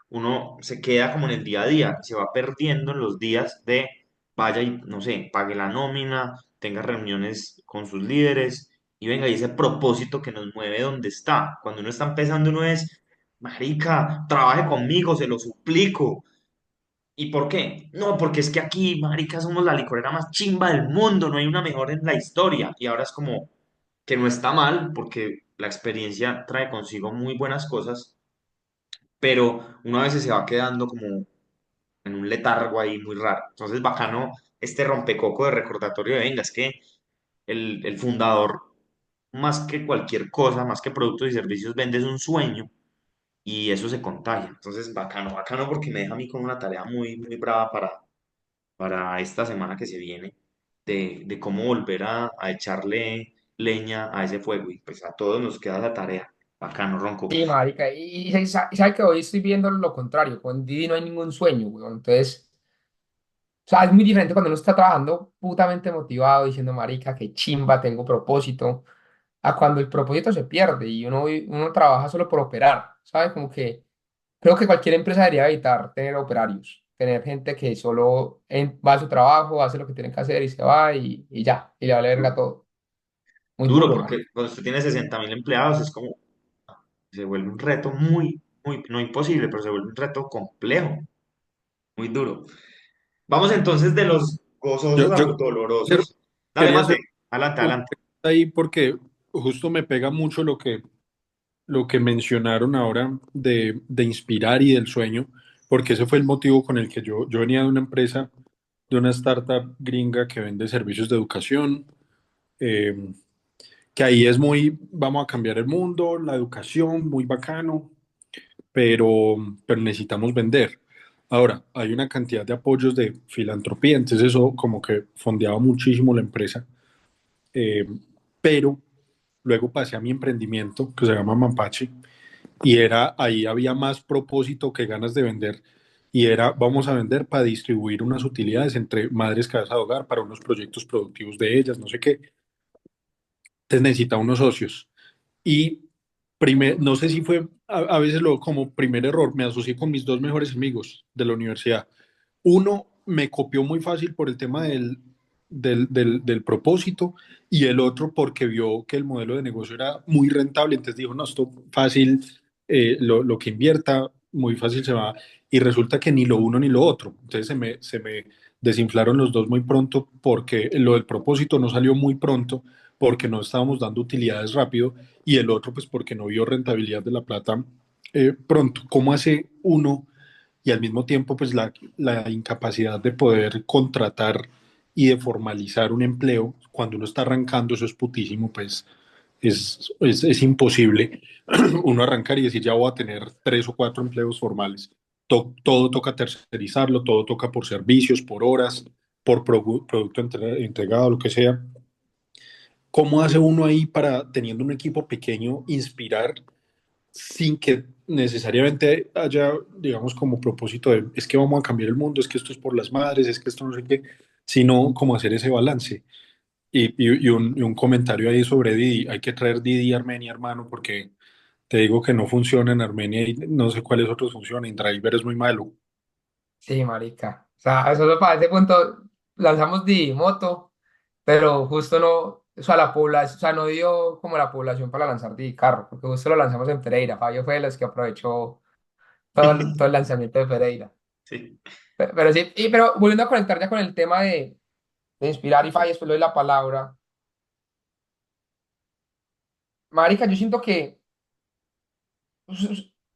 uno se queda como en el día a día, se va perdiendo en los días de vaya y, no sé, pague la nómina, tenga reuniones con sus líderes y venga, y ese propósito que nos mueve donde está. Cuando uno está empezando, uno es, marica, trabaje conmigo, se lo suplico. ¿Y por qué? No, porque es que aquí, marica, somos la licorera más chimba del mundo, no hay una mejor en la historia. Y ahora es como que no está mal, porque la experiencia trae consigo muy buenas cosas, pero uno a veces se va quedando como en un letargo ahí muy raro. Entonces, bacano este rompecoco de recordatorio de, venga, es que el fundador, más que cualquier cosa, más que productos y servicios, vende es un sueño y eso se contagia. Entonces, bacano, bacano porque me deja a mí con una tarea muy, muy brava para esta semana que se viene, de cómo volver a echarle leña a ese fuego y pues a todos nos queda la tarea. Bacano, Ronco. Sí, marica, y sabe que hoy estoy viendo lo contrario, con Didi no hay ningún sueño, weón. Entonces, o sea, es muy diferente cuando uno está trabajando putamente motivado, diciendo, marica, qué chimba, tengo propósito, a cuando el propósito se pierde y uno trabaja solo por operar, ¿sabes? Como que creo que cualquier empresa debería evitar tener operarios, tener gente que solo va a su trabajo, hace lo que tiene que hacer y se va y ya, y le vale verga todo. Muy Duro, duro, man. porque cuando usted tiene 60.000 empleados es como, se vuelve un reto muy, muy, no imposible, pero se vuelve un reto complejo, muy duro. Vamos entonces de los gozosos a Yo los hacer- dolorosos. Dale, quería mate, hacer adelante, una adelante. pregunta ahí porque justo me pega mucho lo que mencionaron ahora de inspirar y del sueño, porque ese fue el motivo con el que yo venía de una empresa, de una startup gringa que vende servicios de educación, eh, que ahí es muy, vamos a cambiar el mundo, la educación, muy bacano, pero, pero necesitamos vender. Ahora, hay una cantidad de apoyos de filantropía, entonces eso como que fondeaba muchísimo la empresa. Eh, pero luego pasé a mi emprendimiento que se llama Mapache y era ahí había más propósito que ganas de vender y era vamos a vender para distribuir unas utilidades entre madres cabeza de hogar para unos proyectos productivos de ellas, no sé qué. Entonces necesitaba unos socios y no sé si fue a veces lo como primer error, me asocié con mis dos mejores amigos de la universidad. Uno me copió muy fácil por el tema del propósito y el otro porque vio que el modelo de negocio era muy rentable, entonces dijo, no, esto fácil, lo que invierta, muy fácil se va. Y resulta que ni lo uno ni lo otro. Entonces se me desinflaron los dos muy pronto porque lo del propósito no salió muy pronto porque no estábamos dando utilidades rápido y el otro pues porque no vio rentabilidad de la plata pronto. ¿Cómo hace uno? Y al mismo tiempo, pues la incapacidad de poder contratar y de formalizar un empleo, cuando uno está arrancando, eso es putísimo, pues es imposible uno arrancar y decir, ya voy a tener tres o cuatro empleos formales. Todo toca tercerizarlo, todo toca por servicios, por horas, por producto entregado, lo que sea. ¿Cómo hace uno ahí para, teniendo un equipo pequeño, inspirar sin que necesariamente haya, digamos, como propósito de, es que vamos a cambiar el mundo, es que esto es por las madres, es que esto no sé qué, sino como hacer ese balance? Y un comentario ahí sobre Didi, hay que traer Didi a Armenia, hermano, porque te digo que no funciona en Armenia y no sé cuáles otros funcionan, Driver es muy malo. Sí, marica. O sea, eso para ese punto lanzamos Digimoto, pero justo no, o sea, la población, o sea, no dio como la población para lanzar Digicarro, porque justo lo lanzamos en Pereira. Fabio fue de los que aprovechó todo el lanzamiento de Pereira. Sí. Pero, sí, pero volviendo a conectar ya con el tema de inspirar y Fabio, después lo de la palabra. Marica, yo siento que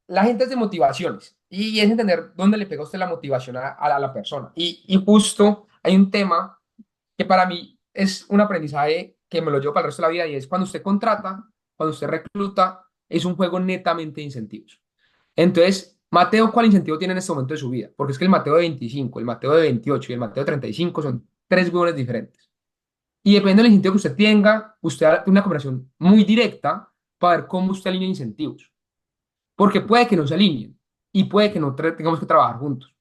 la gente es de motivaciones y es entender dónde le pega a usted la motivación a la persona. Y justo hay un tema que para mí es un aprendizaje que me lo llevo para el resto de la vida y es cuando usted contrata, cuando usted recluta, es un juego netamente de incentivos. Entonces, Mateo, ¿cuál incentivo tiene en este momento de su vida? Porque es que el Mateo de 25, el Mateo de 28 y el Mateo de 35 son tres huevones diferentes. Y depende del incentivo que usted tenga, usted hará una conversación muy directa para ver cómo usted alinea incentivos. Porque puede que no se alineen y puede que no tengamos que trabajar juntos.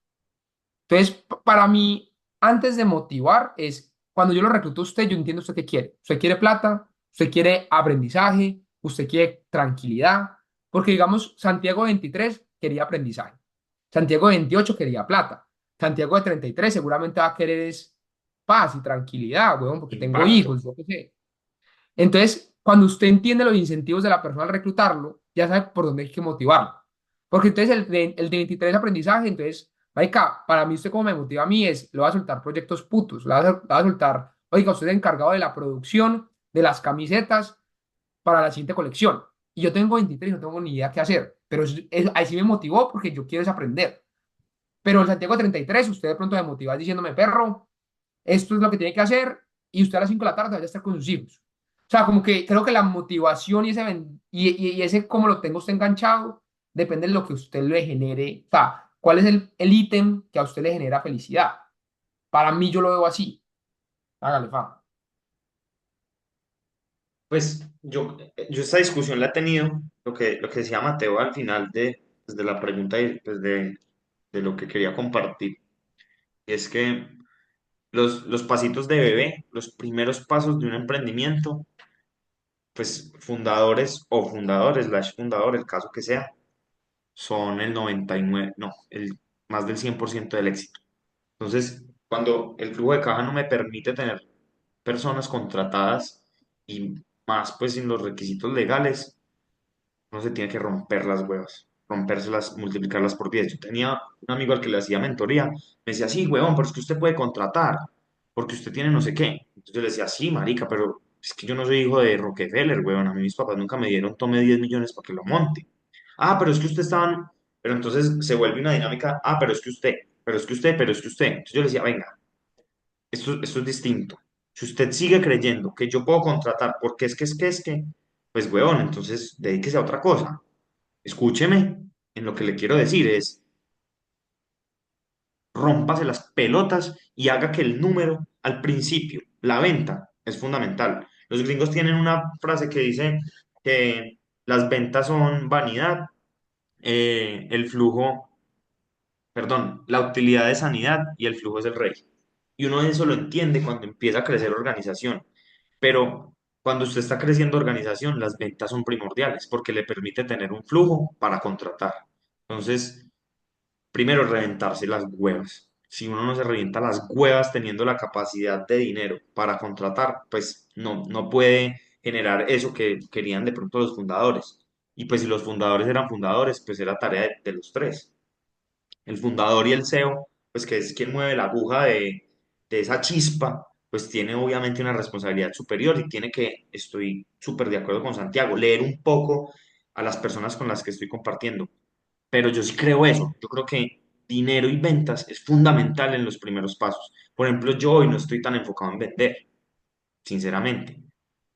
Entonces, para mí, antes de motivar, es cuando yo lo recluto a usted, yo entiendo usted qué quiere. Usted quiere plata, usted quiere aprendizaje, usted quiere tranquilidad. Porque, digamos, Santiago 23 quería aprendizaje. Santiago 28 quería plata. Santiago de 33 seguramente va a querer es paz y tranquilidad, weón, porque tengo Impacto. hijos, yo qué sé. Entonces, cuando usted entiende los incentivos de la persona al reclutarlo, ya sabe por dónde hay que motivarlo. Porque entonces el de 23 aprendizaje, entonces, marica, para mí usted como me motiva a mí es, le va a soltar proyectos putos, le va a soltar, oiga, usted es encargado de la producción de las camisetas para la siguiente colección. Y yo tengo 23 y no tengo ni idea qué hacer. Pero ahí sí me motivó porque yo quiero es aprender. Pero el Santiago 33, usted de pronto me motiva diciéndome, perro, esto es lo que tiene que hacer y usted a las 5 de la tarde vaya a estar con sus hijos. O sea, como que creo que la motivación y ese cómo lo tengo usted enganchado depende de lo que usted le genere. O sea, cuál es el ítem que a usted le genera felicidad. Para mí yo lo veo así. Hágale, fa. Pues yo esta discusión la he tenido, lo que decía Mateo al final de la pregunta y pues de lo que quería compartir. Es que los pasitos de bebé, los primeros pasos de un emprendimiento, pues fundadores, slash fundador, el caso que sea, son el 99 no, el más del 100% del éxito. Entonces, cuando el flujo de caja no me permite tener personas contratadas y más pues sin los requisitos legales, uno se tiene que romper las huevas, rompérselas, multiplicarlas por 10. Yo tenía un amigo al que le hacía mentoría, me decía, sí, huevón, pero es que usted puede contratar, porque usted tiene no sé qué. Entonces yo le decía, sí, marica, pero es que yo no soy hijo de Rockefeller, huevón, a mí mis papás nunca me dieron, tome 10 millones para que lo monte. Ah, pero es que usted estaban, pero entonces se vuelve una dinámica, ah, pero es que usted, pero es que usted, pero es que usted. Entonces yo le decía, venga, esto es distinto. Si usted sigue creyendo que yo puedo contratar porque es que, pues, huevón, entonces dedíquese a otra cosa. Escúcheme, en lo que le quiero decir es, rómpase las pelotas y haga que el número al principio, la venta, es fundamental. Los gringos tienen una frase que dice que las ventas son vanidad, el flujo, perdón, la utilidad es sanidad y el flujo es el rey. Y uno eso lo entiende cuando empieza a crecer organización. Pero cuando usted está creciendo organización, las ventas son primordiales porque le permite tener un flujo para contratar. Entonces, primero, reventarse las huevas. Si uno no se revienta las huevas teniendo la capacidad de dinero para contratar, pues no puede generar eso que querían de pronto los fundadores. Y pues si los fundadores eran fundadores, pues era tarea de los tres. El fundador y el CEO, pues que es quien mueve la aguja de esa chispa, pues tiene obviamente una responsabilidad superior y tiene que, estoy súper de acuerdo con Santiago, leer un poco a las personas con las que estoy compartiendo. Pero yo sí creo eso, yo creo que dinero y ventas es fundamental en los primeros pasos. Por ejemplo, yo hoy no estoy tan enfocado en vender, sinceramente.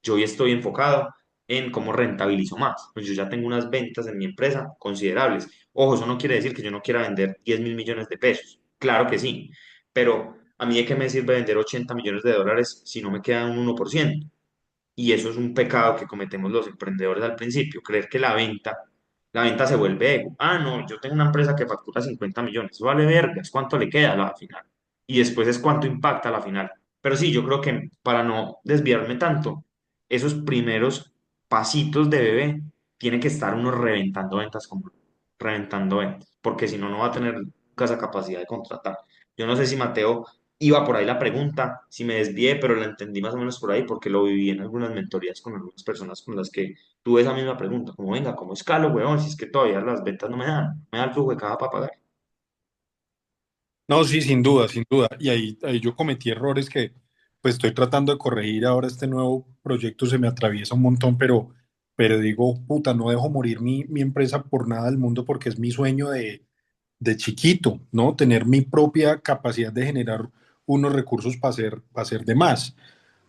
Yo hoy estoy enfocado en cómo rentabilizo más. Pues yo ya tengo unas ventas en mi empresa considerables. Ojo, eso no quiere decir que yo no quiera vender 10.000 millones de pesos. Claro que sí. Pero a mí de qué me sirve vender 80 millones de dólares si no me queda un 1%. Y eso es un pecado que cometemos los emprendedores al principio, creer que la venta se vuelve ego. Ah, no, yo tengo una empresa que factura 50 millones. Eso vale vergas, ¿cuánto le queda a la final? Y después es cuánto impacta a la final. Pero sí, yo creo que para no desviarme tanto, esos primeros pasitos de bebé, tiene que estar uno reventando ventas como reventando ventas, porque si no, no va a tener nunca esa capacidad de contratar. Yo no sé si Mateo iba por ahí la pregunta, si me desvié, pero la entendí más o menos por ahí porque lo viví en algunas mentorías con algunas personas con las que tuve esa misma pregunta, como venga, ¿cómo escalo, weón? Si es que todavía las ventas no me da el flujo de caja para pagar. No, sí, sin duda, sin duda. Y ahí yo cometí errores que pues estoy tratando de corregir. Ahora este nuevo proyecto se me atraviesa un montón, pero digo, puta, no dejo morir mi empresa por nada del mundo porque es mi sueño de chiquito, ¿no? Tener mi propia capacidad de generar unos recursos para hacer de más.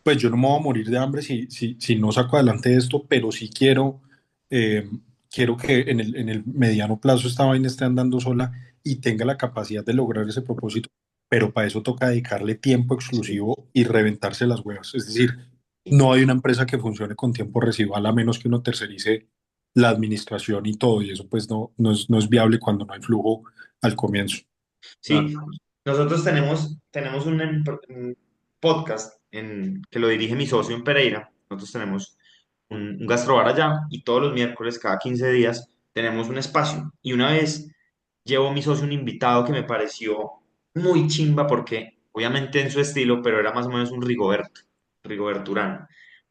Pues yo no me voy a morir de hambre si no saco adelante esto, pero sí eh, quiero que en el mediano plazo esta vaina esté andando sola y tenga la capacidad de lograr ese propósito, pero para eso toca dedicarle tiempo Sí, exclusivo y reventarse las huevas. Es decir, sí. no hay una empresa que funcione con tiempo residual a menos que uno tercerice la administración y todo, y eso pues no es viable cuando no hay flujo al comienzo. Sí, nosotros tenemos un podcast que lo dirige mi socio en Pereira. Nosotros tenemos un gastrobar allá y todos los miércoles, cada 15 días, tenemos un espacio. Y una vez llevó mi socio un invitado que me pareció muy chimba porque, obviamente en su estilo, pero era más o menos un Rigoberto Urán.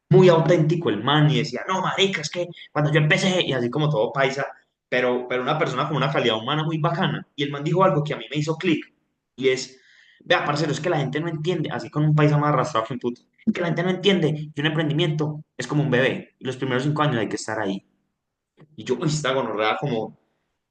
Muy auténtico el man y decía, no, marica, es que cuando yo empecé, y así como todo paisa, pero una persona con una calidad humana muy bacana. Y el man dijo algo que a mí me hizo clic y es, vea, parcero, es que la gente no entiende, así con un paisa más arrastrado que un puto, es que la gente no entiende que un emprendimiento es como un bebé y los primeros 5 años hay que estar ahí. Y yo, uy, esta gonorrea como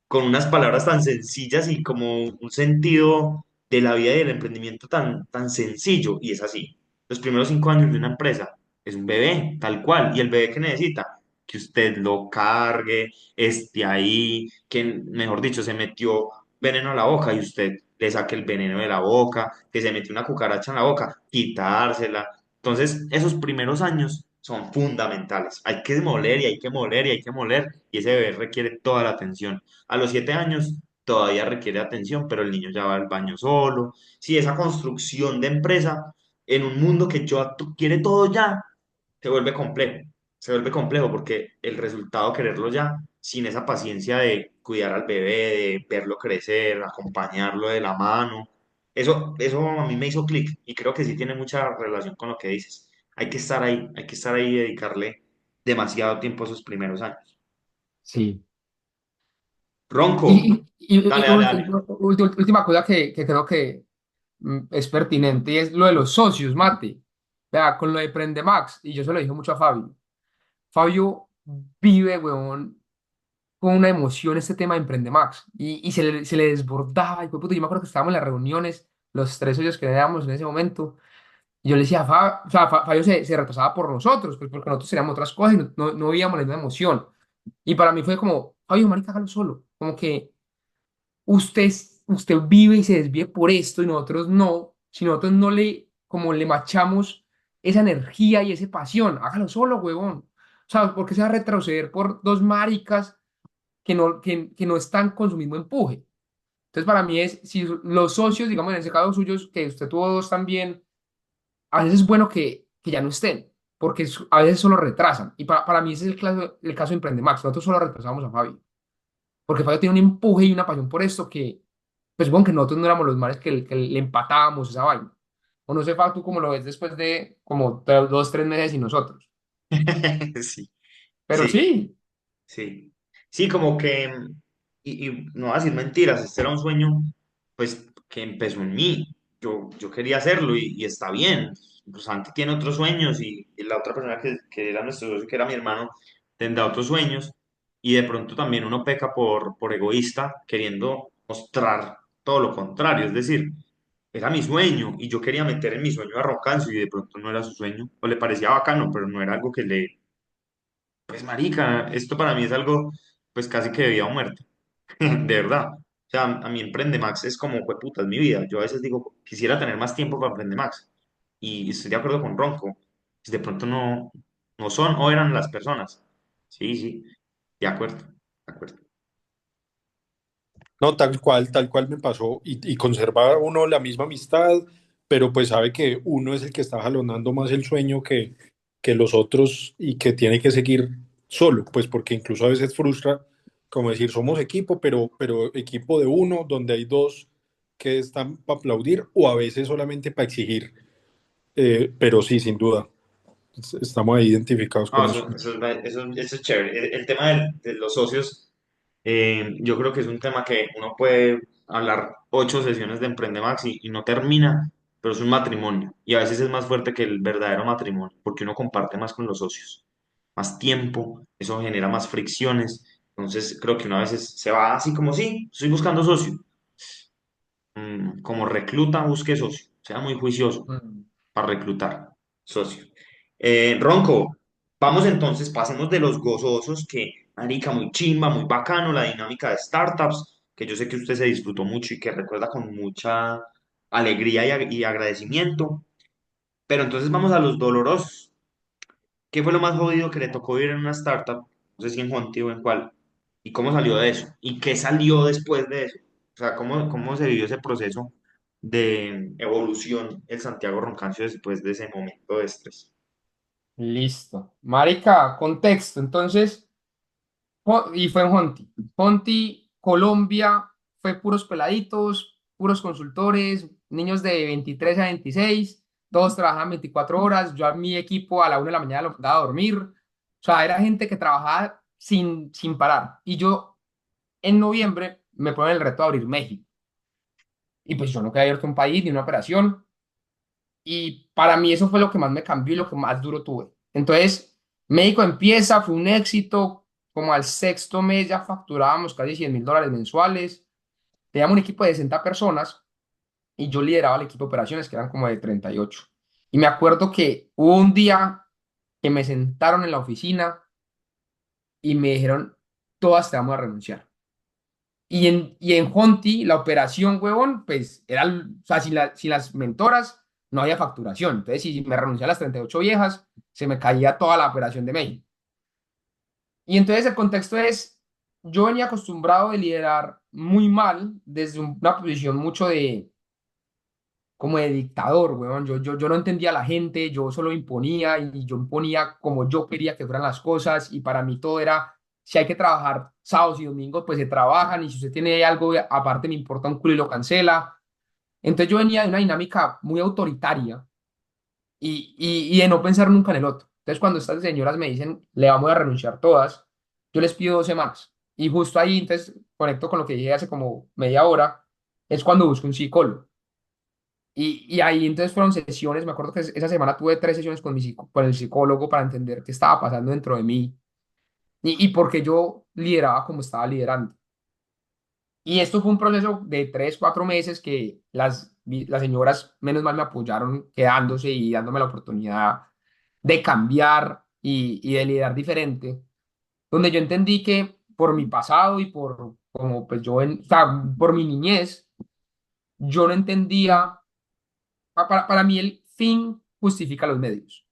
con unas palabras tan sencillas y como un sentido de la vida y del emprendimiento tan sencillo. Y es así. Los primeros 5 años de una empresa es un bebé, tal cual. Y el bebé que necesita, que usted lo cargue, esté ahí, que, mejor dicho, se metió veneno a la boca y usted le saque el veneno de la boca, que se metió una cucaracha en la boca, quitársela. Entonces, esos primeros años son fundamentales. Hay que moler y hay que moler y hay que moler y ese bebé requiere toda la atención. A los 7 años todavía requiere atención, pero el niño ya va al baño solo. Si esa construcción de empresa en un mundo que ya quiere todo ya, se vuelve complejo. Se vuelve complejo porque el resultado quererlo ya, sin esa paciencia de cuidar al bebé, de verlo crecer, acompañarlo de la mano, eso a mí me hizo clic y creo que sí tiene mucha relación con lo que dices. Hay que estar ahí y dedicarle demasiado tiempo a esos primeros años. Sí. Ronco, dale, dale, dale. Última cosa que creo que es pertinente y es lo de los socios, Mate. Vea, con lo de Prende Max, y yo se lo dije mucho a Fabio. Fabio vive, weón, con una emoción este tema de Emprende Max y se le desbordaba. Y fue puto, yo me acuerdo que estábamos en las reuniones, los tres socios que éramos en ese momento, y yo le decía, o sea, Fabio se retrasaba por nosotros, pues porque nosotros teníamos otras cosas y no veíamos la misma emoción. Y para mí fue como, Fabio, marica, hágalo solo. Como que usted, usted vive y se desvíe por esto y nosotros no, si nosotros no le, como le machamos esa energía y esa pasión, hágalo solo, huevón. O sea, ¿por qué se va a retroceder por dos maricas que no están con su mismo empuje? Entonces, para mí es, si los socios, digamos, en ese caso suyos, que usted tuvo dos también, a veces es bueno que ya no estén, porque a veces solo retrasan. Y para mí ese es el caso de Emprende Max. Nosotros solo retrasamos a Fabi, porque Fabio tiene un empuje y una pasión por esto que, pues supongo que nosotros no éramos los mares que le empatábamos esa vaina. O no sé, Fabio, tú cómo lo ves después de como 2, 3 meses y nosotros. Sí, Pero sí, sí, sí. Sí, como que, y no voy a decir mentiras, este era un sueño, pues, que empezó en mí. Yo quería hacerlo y está bien. Pues Santi tiene otros sueños y la otra persona que era nuestro socio, que era mi hermano, tendrá otros sueños. Y de pronto también uno peca por egoísta, queriendo mostrar todo lo contrario. Es decir, era mi sueño y yo quería meter en mi sueño a Rocancio y de pronto no era su sueño. O le parecía bacano, pero no era algo que le, pues marica, esto para mí es algo pues casi que de vida o muerte, de verdad. O sea, a mí Emprende Max es como, puta, es mi vida. Yo a veces digo, quisiera tener más tiempo para Emprende Max. Y estoy de acuerdo con Ronco. De pronto no son o eran las personas. Sí, sí, de acuerdo, de acuerdo. No, tal cual me pasó y conserva uno la misma amistad, pero pues sabe que uno es el que está jalonando más el sueño que los otros y que tiene que seguir solo, pues porque incluso a veces frustra, como decir, somos equipo, pero equipo de uno, donde hay dos que están para aplaudir o a veces solamente para exigir. Pero sí, sin duda, estamos ahí identificados No, con eso. eso es chévere. El tema de los socios, yo creo que es un tema que uno puede hablar 8 sesiones de Emprendemax y no termina, pero es un matrimonio. Y a veces es más fuerte que el verdadero matrimonio, porque uno comparte más con los socios, más tiempo, eso genera más fricciones. Entonces creo que una vez se va así como sí, estoy buscando socio. Como recluta, busque socio. sea muy juicioso Mm. para reclutar socios. Ronco, vamos entonces, pasemos de los gozosos que, marica, muy chimba, muy bacano, la dinámica de startups, que yo sé que usted se disfrutó mucho y que recuerda con mucha alegría y agradecimiento. Pero entonces vamos a los dolorosos. ¿Qué fue lo más jodido que le tocó vivir en una startup? No sé si en Honti o en cuál. ¿Y cómo salió de eso? ¿Y qué salió después de eso? O sea, ¿cómo se vivió ese proceso de evolución el Santiago Roncancio después de ese momento de estrés? Listo. Marica, contexto. Entonces, y fue en Honti. Honti, Colombia, fue puros peladitos, puros consultores, niños de 23 a 26, todos trabajaban 24 horas. Yo a mi equipo a la 1 de la mañana lo mandaba a dormir. O sea, era gente que trabajaba sin parar. Y yo en noviembre me ponen el reto de abrir México. Y pues yo nunca había abierto un país ni una operación. Y para mí eso fue lo que más me cambió y lo que más duro tuve. Entonces, México empieza, fue un éxito. Como al sexto mes ya facturábamos casi $100.000 mensuales. Teníamos un equipo de 60 personas y yo lideraba el equipo de operaciones, que eran como de 38. Y me acuerdo que hubo un día que me sentaron en la oficina y me dijeron, todas te vamos a renunciar. Y en Honti, la operación, huevón, pues era, o sea, sin las mentoras no había facturación. Entonces, si me renuncié a las 38 viejas, se me caía toda la operación de México. Y entonces el contexto es, yo venía acostumbrado de liderar muy mal desde una posición mucho de, como de dictador, huevón. Yo no entendía a la gente, yo solo imponía y yo imponía como yo quería que fueran las cosas y para mí todo era, si hay que trabajar sábados y domingos, pues se trabajan y si usted tiene algo aparte me importa un culo y lo cancela. Entonces yo venía de una dinámica muy autoritaria y de no pensar nunca en el otro. Entonces cuando estas señoras me dicen, le vamos a renunciar todas, yo les pido 2 semanas. Y justo ahí, entonces, conecto con lo que dije hace como media hora, es cuando busco un psicólogo. Y ahí entonces fueron sesiones, me acuerdo que esa semana tuve 3 sesiones con el psicólogo para entender qué estaba pasando dentro de mí y por qué yo lideraba como estaba liderando. Y esto fue un proceso de 3, 4 meses que las señoras menos mal me apoyaron quedándose y dándome la oportunidad de cambiar y de liderar diferente, donde yo entendí que por mi pasado y por como pues o sea, por mi niñez, yo no entendía, para mí el fin justifica los medios.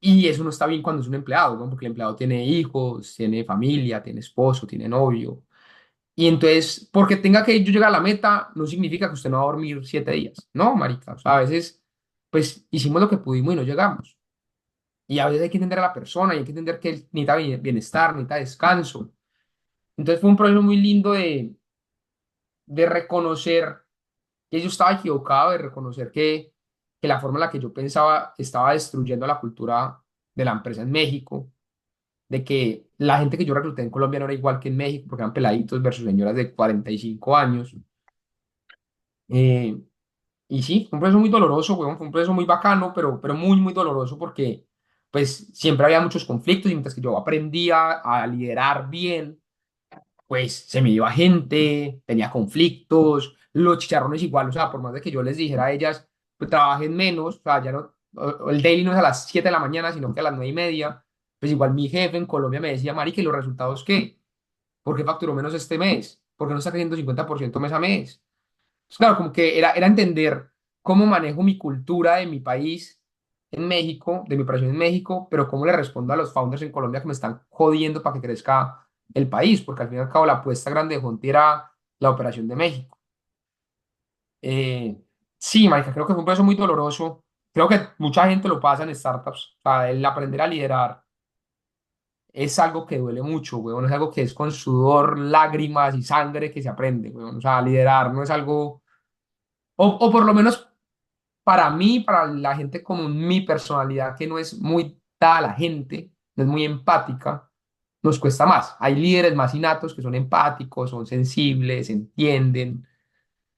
Y eso no está bien cuando es un empleado, ¿no? Porque el empleado tiene hijos, tiene familia, tiene esposo, tiene novio. Y entonces, porque tenga que yo llegar a la meta, no significa que usted no va a dormir 7 días. No, marica. O sea, a veces, pues, hicimos lo que pudimos y no llegamos. Y a veces hay que entender a la persona y hay que entender que él necesita bienestar, necesita descanso. Entonces fue un proceso muy lindo de reconocer que yo estaba equivocado, de reconocer que la forma en la que yo pensaba estaba destruyendo la cultura de la empresa en México, de que la gente que yo recluté en Colombia no era igual que en México, porque eran peladitos versus señoras de 45 años. Eh, y sí, fue un proceso muy doloroso, weón, fue un proceso muy bacano, pero muy, muy doloroso porque pues siempre había muchos conflictos y mientras que yo aprendía a liderar bien, pues se me iba gente, tenía conflictos, los chicharrones igual, o sea, por más de que yo les dijera a ellas, pues trabajen menos, o sea, ya no, el daily no es a las 7 de la mañana, sino que a las 9:30, pues igual mi jefe en Colombia me decía, Mari, ¿que los resultados qué? ¿Por qué facturó menos este mes? ¿Por qué no está creciendo 50% mes a mes? Pues claro, como que era entender cómo manejo mi cultura de mi país en México, de mi operación en México, pero cómo le respondo a los founders en Colombia que me están jodiendo para que crezca el país, porque al fin y al cabo la apuesta grande de Jonti era la operación de México. Eh, sí, marica, creo que fue un proceso muy doloroso. Creo que mucha gente lo pasa en startups. O sea, el aprender a liderar es algo que duele mucho, weón. Es algo que es con sudor, lágrimas y sangre que se aprende, weón. O sea, liderar no es algo, o por lo menos para mí, para la gente común, mi personalidad que no es muy dada a la gente, no es muy empática, nos cuesta más. Hay líderes más innatos que son empáticos, son sensibles, entienden.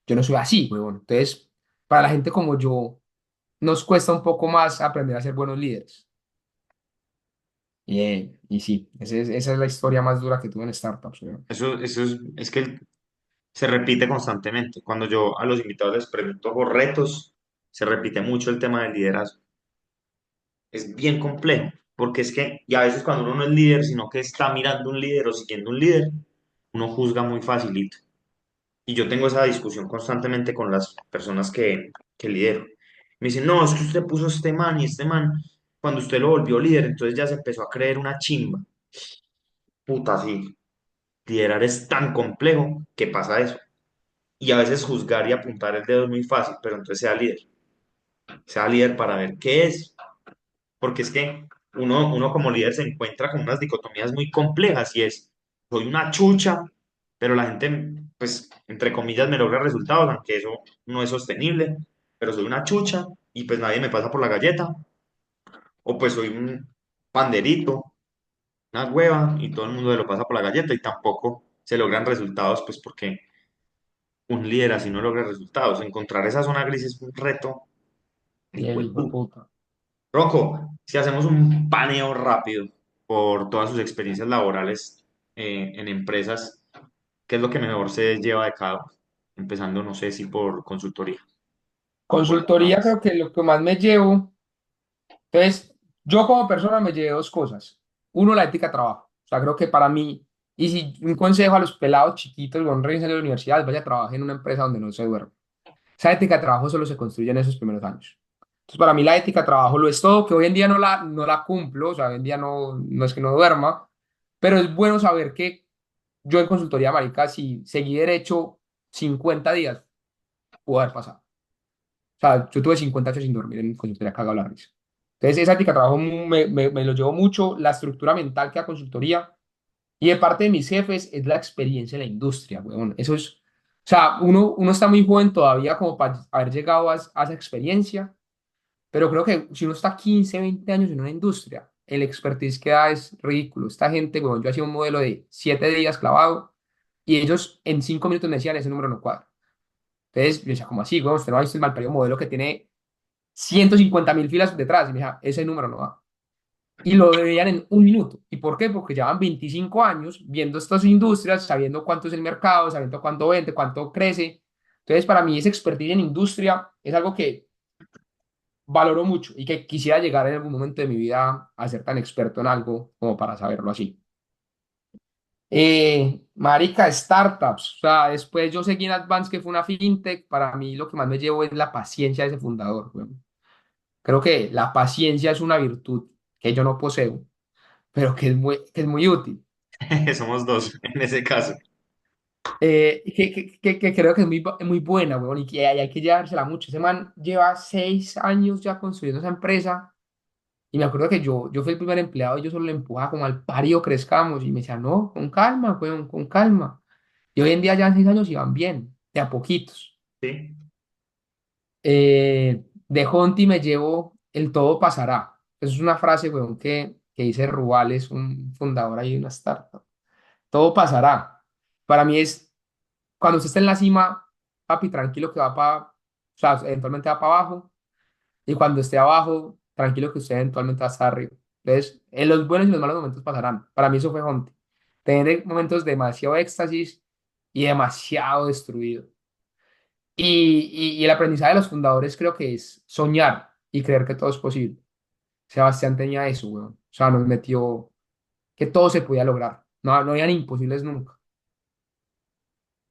Yo no soy así, huevón. Entonces, para la gente como yo, nos cuesta un poco más aprender a ser buenos líderes. Y sí, esa es la historia más dura que tuve en startups, weón. Eso es que se repite constantemente. Cuando yo a los invitados les pregunto por retos, se repite mucho el tema del liderazgo. Es bien complejo, porque es que, y a veces cuando uno no es líder, sino que está mirando un líder o siguiendo un líder, uno juzga muy facilito. Y yo tengo esa discusión constantemente con las personas que lidero. Me dicen, no, es que usted puso este man y este man, cuando usted lo volvió líder, entonces ya se empezó a creer una chimba. Puta, sí. Liderar es tan complejo que pasa eso. Y a veces juzgar y apuntar el dedo es muy fácil, pero entonces sea líder. Sea líder para ver qué es. Porque es que uno como líder se encuentra con unas dicotomías muy complejas y es, soy una chucha, pero la gente, pues, entre comillas, me logra resultados, aunque eso no es sostenible, pero soy una chucha y pues nadie me pasa por la galleta, o pues soy un panderito, una hueva y todo el mundo se lo pasa por la galleta y tampoco se logran resultados, pues porque un líder así no logra resultados. Encontrar esa zona gris es un reto. Y el hijo de Hijueputa. puta. Rocco, si hacemos un paneo rápido por todas sus experiencias laborales en empresas, ¿qué es lo que mejor se lleva de cada uno? Empezando, no sé si por consultoría o las Consultoría demás. creo que lo que más me llevo, entonces, yo como persona me llevo dos cosas. Uno, la ética de trabajo. O sea, creo que para mí, y si un consejo a los pelados chiquitos, con recién salido de la universidad, vaya a trabajar en una empresa donde no se duerme. Esa ética de trabajo solo se construye en esos primeros años. Entonces, para mí la ética de trabajo lo es todo, que hoy en día no la cumplo, o sea, hoy en día no es que no duerma, pero es bueno saber que yo en consultoría, marica, si seguí derecho 50 días, pudo haber pasado. O sea, yo tuve 50 años sin dormir en consultoría, cagado la risa. Entonces, esa ética de trabajo me lo llevo mucho, la estructura mental que da consultoría, y de parte de mis jefes es la experiencia en la industria, weón. Eso es, o sea, uno está muy joven todavía como para haber llegado a esa experiencia, pero creo que si uno está 15 20 años en una industria, el expertise que da es ridículo. Esta gente, weón, yo hacía un modelo de 7 días clavado y ellos en 5 minutos me decían, ese número no cuadra. Entonces, yo decía, ¿cómo así, weón? Usted no ha visto el malparido modelo que tiene 150.000 filas detrás. Y me decía, ese número no va. Y lo veían en un minuto. ¿Y por qué? Porque llevan 25 años viendo estas industrias, sabiendo cuánto es el mercado, sabiendo cuánto vende, cuánto crece. Entonces, para mí, ese expertise en industria es algo que valoro mucho y que quisiera llegar en algún momento de mi vida a ser tan experto en algo como para saberlo así. Marica, startups. O sea, después yo seguí en Advance, que fue una fintech. Para mí, lo que más me llevo es la paciencia de ese fundador, weón. Creo que la paciencia es una virtud que yo no poseo, pero que es muy útil. Somos dos en ese caso. Que creo que es muy buena, weón, y que hay que llevársela mucho. Ese man lleva 6 años ya construyendo esa empresa, y me acuerdo que yo fui el primer empleado y yo solo le empujaba como al pario crezcamos, y me decía, no, con calma, weón, con calma. Y hoy en día ya 6 años y van bien, de a poquitos. ¿Sí? De Honti me llevo el todo pasará. Esa es una frase, weón, que dice Ruales, un fundador ahí de una startup. Todo pasará. Para mí es, cuando usted está en la cima, papi, tranquilo que va para, o sea, eventualmente va para abajo. Y cuando esté abajo, tranquilo que usted eventualmente va a estar arriba. Entonces, en los buenos y los malos momentos pasarán. Para mí eso fue Honti. Tener momentos de demasiado éxtasis y demasiado destruido. Y el aprendizaje de los fundadores creo que es soñar y creer que todo es posible. Sebastián tenía eso, weón. O sea, nos metió que todo se podía lograr. No habían imposibles nunca.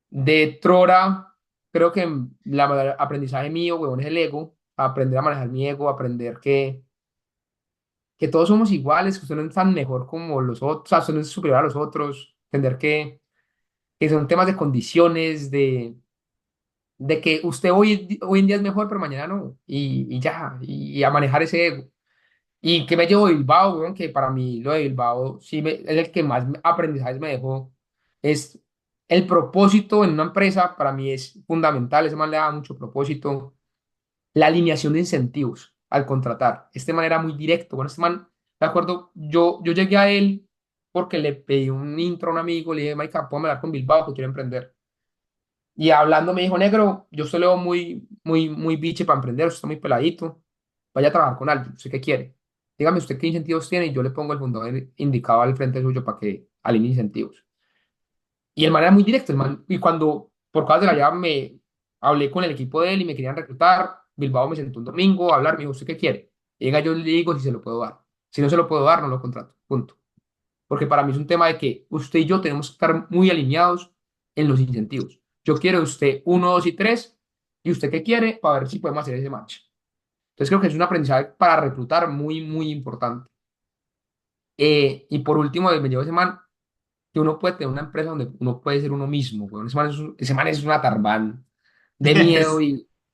De Trora, creo que la mayor aprendizaje mío, weón, es el ego. Aprender a manejar mi ego, aprender que todos somos iguales, que usted no es tan mejor como los otros, o sea, usted no es superior a los otros. Entender que son temas de condiciones, de que usted hoy en día es mejor, pero mañana no. Y ya, y a manejar ese ego. ¿Y que me llevo de Bilbao, weón? Que para mí lo de Bilbao sí es el que más aprendizajes me dejó. Es el propósito en una empresa, para mí es fundamental. Ese man le da mucho propósito. La alineación de incentivos al contratar. Este man era muy directo. Bueno, este man, de acuerdo, yo llegué a él porque le pedí un intro a un amigo, le dije, Maica, ¿puedo hablar con Bilbao que quiero emprender? Y hablando me dijo, negro, yo estoy luego muy, muy, muy biche para emprender, usted está muy peladito, vaya a trabajar con alguien, ¿usted qué quiere? Dígame usted qué incentivos tiene y yo le pongo el fundador indicado al frente suyo para que alinee incentivos. Y el man era muy directo, el man, y cuando por cosas de la vida me hablé con el equipo de él y me querían reclutar. Bilbao me sentó un domingo a hablar, me dijo, ¿usted qué quiere? Llega, yo le digo si se lo puedo dar. Si no se lo puedo dar, no lo contrato. Punto. Porque para mí es un tema de que usted y yo tenemos que estar muy alineados en los incentivos. Yo quiero de usted uno, dos y tres, y usted qué quiere para ver si podemos hacer ese match. Entonces creo que es un aprendizaje para reclutar muy, muy importante. Y por último, me llevo ese man, que uno puede tener una empresa donde uno puede ser uno mismo, weón. Ese man es una tarbán de miedo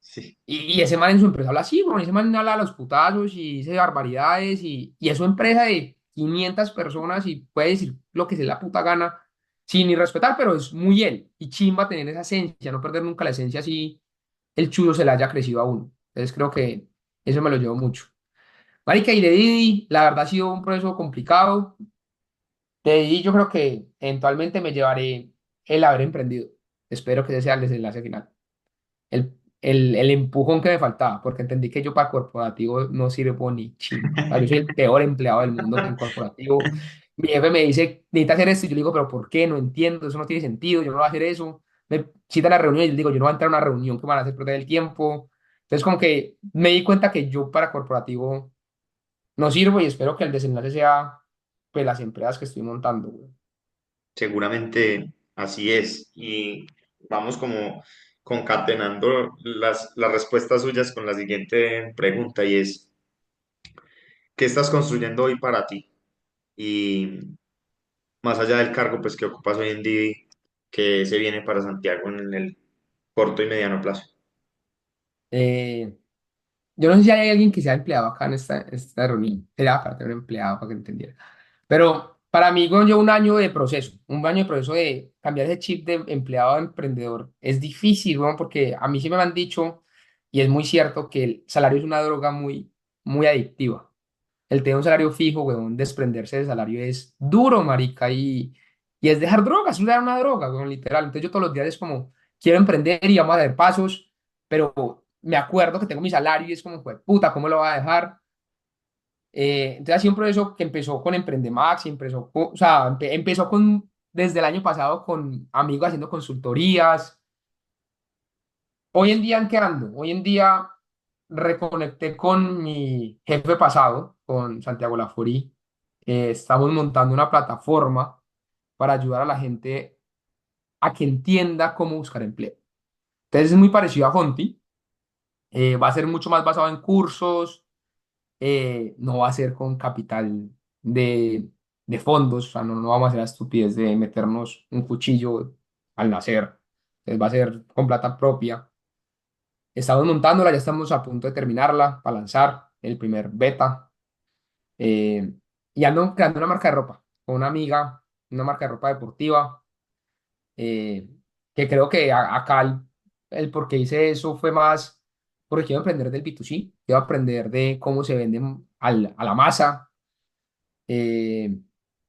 Sí. y ese man en su empresa habla así, weón. Ese man habla a los putazos y dice barbaridades y es una empresa de 500 personas y puede decir lo que se le da puta gana sin ni respetar, pero es muy él. Y chimba tener esa esencia, no perder nunca la esencia así el chulo se le haya crecido a uno. Entonces creo que eso me lo llevo mucho. Marica, y de Didi, la verdad ha sido un proceso complicado. De ahí yo creo que eventualmente me llevaré el haber emprendido. Espero que ese sea el desenlace final. El empujón que me faltaba, porque entendí que yo para corporativo no sirvo ni chimba. O sea, yo soy el peor empleado del mundo en corporativo. Mi jefe me dice, necesitas hacer esto, y yo le digo, pero ¿por qué? No entiendo, eso no tiene sentido, yo no voy a hacer eso. Me citan a la reunión y yo digo, yo no voy a entrar a una reunión que me van a hacer perder el tiempo. Entonces, como que me di cuenta que yo para corporativo no sirvo y espero que el desenlace sea, pues, las empresas que estoy montando, güey. Seguramente así es. Y vamos como concatenando las respuestas suyas con la siguiente pregunta y es, ¿qué estás construyendo hoy para ti? Y más allá del cargo pues que ocupas hoy en día, ¿qué se viene para Santiago en el corto y mediano plazo? Eh, yo no sé si hay alguien que sea empleado acá en esta reunión. Sería para tener un empleado para que entendiera. Pero para mí, con yo un año de proceso, un año de proceso de cambiar ese chip de empleado a emprendedor, es difícil, weón, porque a mí sí me han dicho, y es muy cierto, que el salario es una droga muy, muy adictiva. El tener un salario fijo, weón, desprenderse del salario es duro, marica, y es dejar drogas, es dejar una droga, weón, literal. Entonces yo todos los días es como, quiero emprender y vamos a dar pasos, pero me acuerdo que tengo mi salario y es como, "Jue puta, ¿cómo lo voy a dejar?" Entonces ha sido un proceso que empezó con Emprendemax, y o sea, empezó con, desde el año pasado con amigos haciendo consultorías. Hoy en día, ¿en qué ando? Hoy en día reconecté con mi jefe pasado, con Santiago Lafori. Estamos montando una plataforma para ayudar a la gente a que entienda cómo buscar empleo. Entonces es muy parecido a Honti. Va a ser mucho más basado en cursos, no va a ser con capital de, de fondos, o sea, no vamos a hacer la estupidez de meternos un cuchillo al nacer. Entonces va a ser con plata propia. Estamos montándola, ya estamos a punto de terminarla para lanzar el primer beta. eh, y ando creando una marca de ropa con una amiga, una marca de ropa deportiva, eh, que creo que acá el por qué hice eso fue más porque quiero aprender del B2C, quiero aprender de cómo se venden a la masa. eh,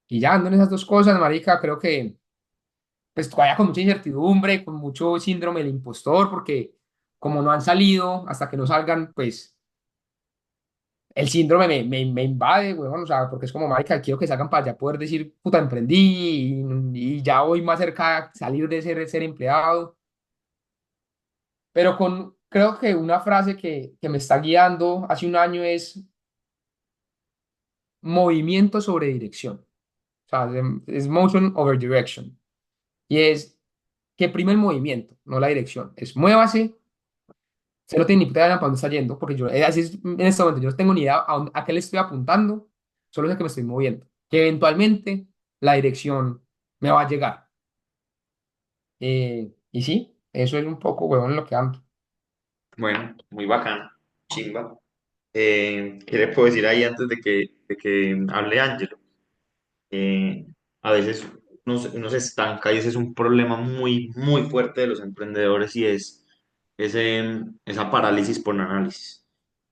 y ya ando en esas dos cosas, marica, creo que pues todavía con mucha incertidumbre, con mucho síndrome del impostor, porque como no han salido, hasta que no salgan, pues el síndrome me invade, weón, o sea, porque es como, marica, quiero que salgan para ya poder decir, puta, emprendí y ya voy más cerca a salir de ser empleado, pero creo que una frase que me está guiando hace un año es movimiento sobre dirección, o sea, es motion over direction, y es que prima el movimiento, no la dirección, es muévase. Se no tiene ni puta idea para dónde está yendo, porque yo, así es, en este momento, yo no tengo ni idea a qué le estoy apuntando, solo sé que me estoy moviendo, que eventualmente la dirección me va a llegar. Y sí, eso es un poco, huevón, lo que ando. Bueno, muy bacano, chimba. ¿Qué le puedo decir ahí antes de que hable Ángelo? A veces uno se estanca y ese es un problema muy, muy fuerte de los emprendedores y es esa parálisis por análisis.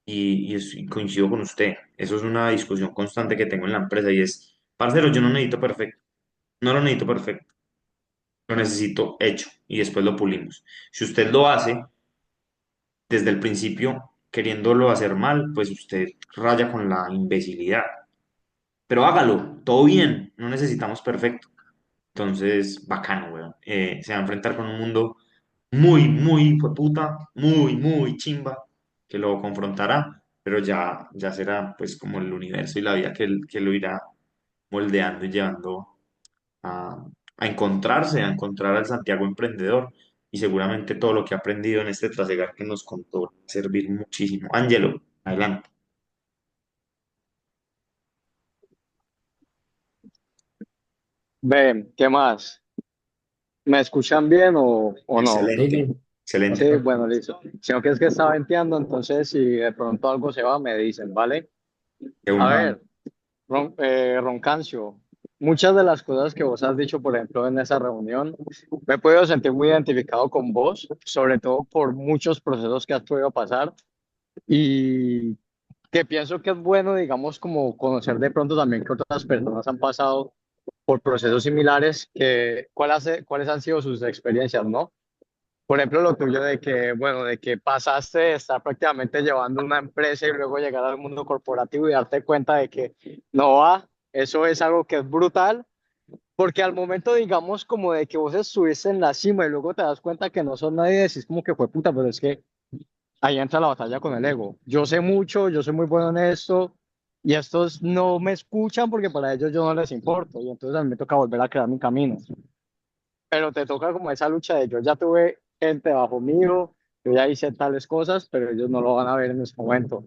Y coincido con usted, eso es una discusión constante que tengo en la empresa y es, parcero, yo no necesito perfecto, no lo necesito perfecto, lo necesito hecho y después lo pulimos. Si usted lo hace desde el principio queriéndolo hacer mal, pues usted raya con la imbecilidad. Pero hágalo, todo bien, no necesitamos perfecto. Entonces, bacano, weón. Se va a enfrentar con un mundo muy, muy puta, muy, muy chimba, que lo confrontará, pero ya será pues como el universo y la vida que lo irá moldeando y llevando a, a encontrar al Santiago emprendedor. Y seguramente todo lo que ha aprendido en este trasegar que nos contó va a servir muchísimo. Ángelo, adelante. Ven, ¿qué más? ¿Me escuchan bien o no? Sí, Excelente, sí, excelente. Sí, perfecto. bueno, listo. Sino que es que estaba entiendo, entonces si de pronto algo se va, me dicen, ¿vale? De A una. ver, Roncancio, muchas de las cosas que vos has dicho, por ejemplo, en esa reunión, me he podido sentir muy identificado con vos, sobre todo por muchos procesos que has podido pasar y que pienso que es bueno, digamos, como conocer de pronto también que otras personas han pasado por procesos similares, cuáles han sido sus experiencias, ¿no? Por ejemplo, lo tuyo de que, bueno, de que pasaste de estar prácticamente llevando una empresa y luego llegar al mundo corporativo y darte cuenta de que no va, eso es algo que es brutal, porque al momento, digamos, como de que vos estuviste en la cima y luego te das cuenta que no son nadie, decís como que fue puta, pero es que ahí entra la batalla con el ego. Yo sé mucho, yo soy muy bueno en esto, y estos no me escuchan porque para ellos yo no les importo, y entonces a mí me toca volver a crear mi camino. Pero te toca como esa lucha de yo ya tuve gente bajo mío, yo ya hice tales cosas, pero ellos no lo van a ver en ese momento.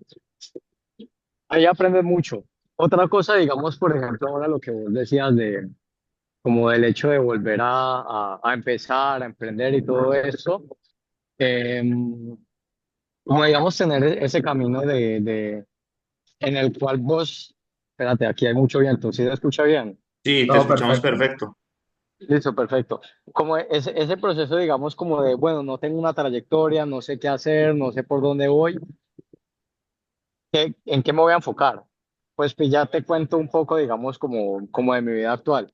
Ahí aprendes mucho. Otra cosa, digamos, por ejemplo, ahora lo que vos decías de como el hecho de volver a empezar, a emprender y todo eso, eh, como digamos tener ese camino en el cual vos, espérate, aquí hay mucho viento, ¿sí se escucha bien? Sí, te Todo escuchamos perfecto. perfecto. Listo, perfecto. Como ese proceso, digamos, como de, bueno, no tengo una trayectoria, no sé qué hacer, no sé por dónde voy, ¿en qué me voy a enfocar? Pues ya te cuento un poco, digamos, como de mi vida actual.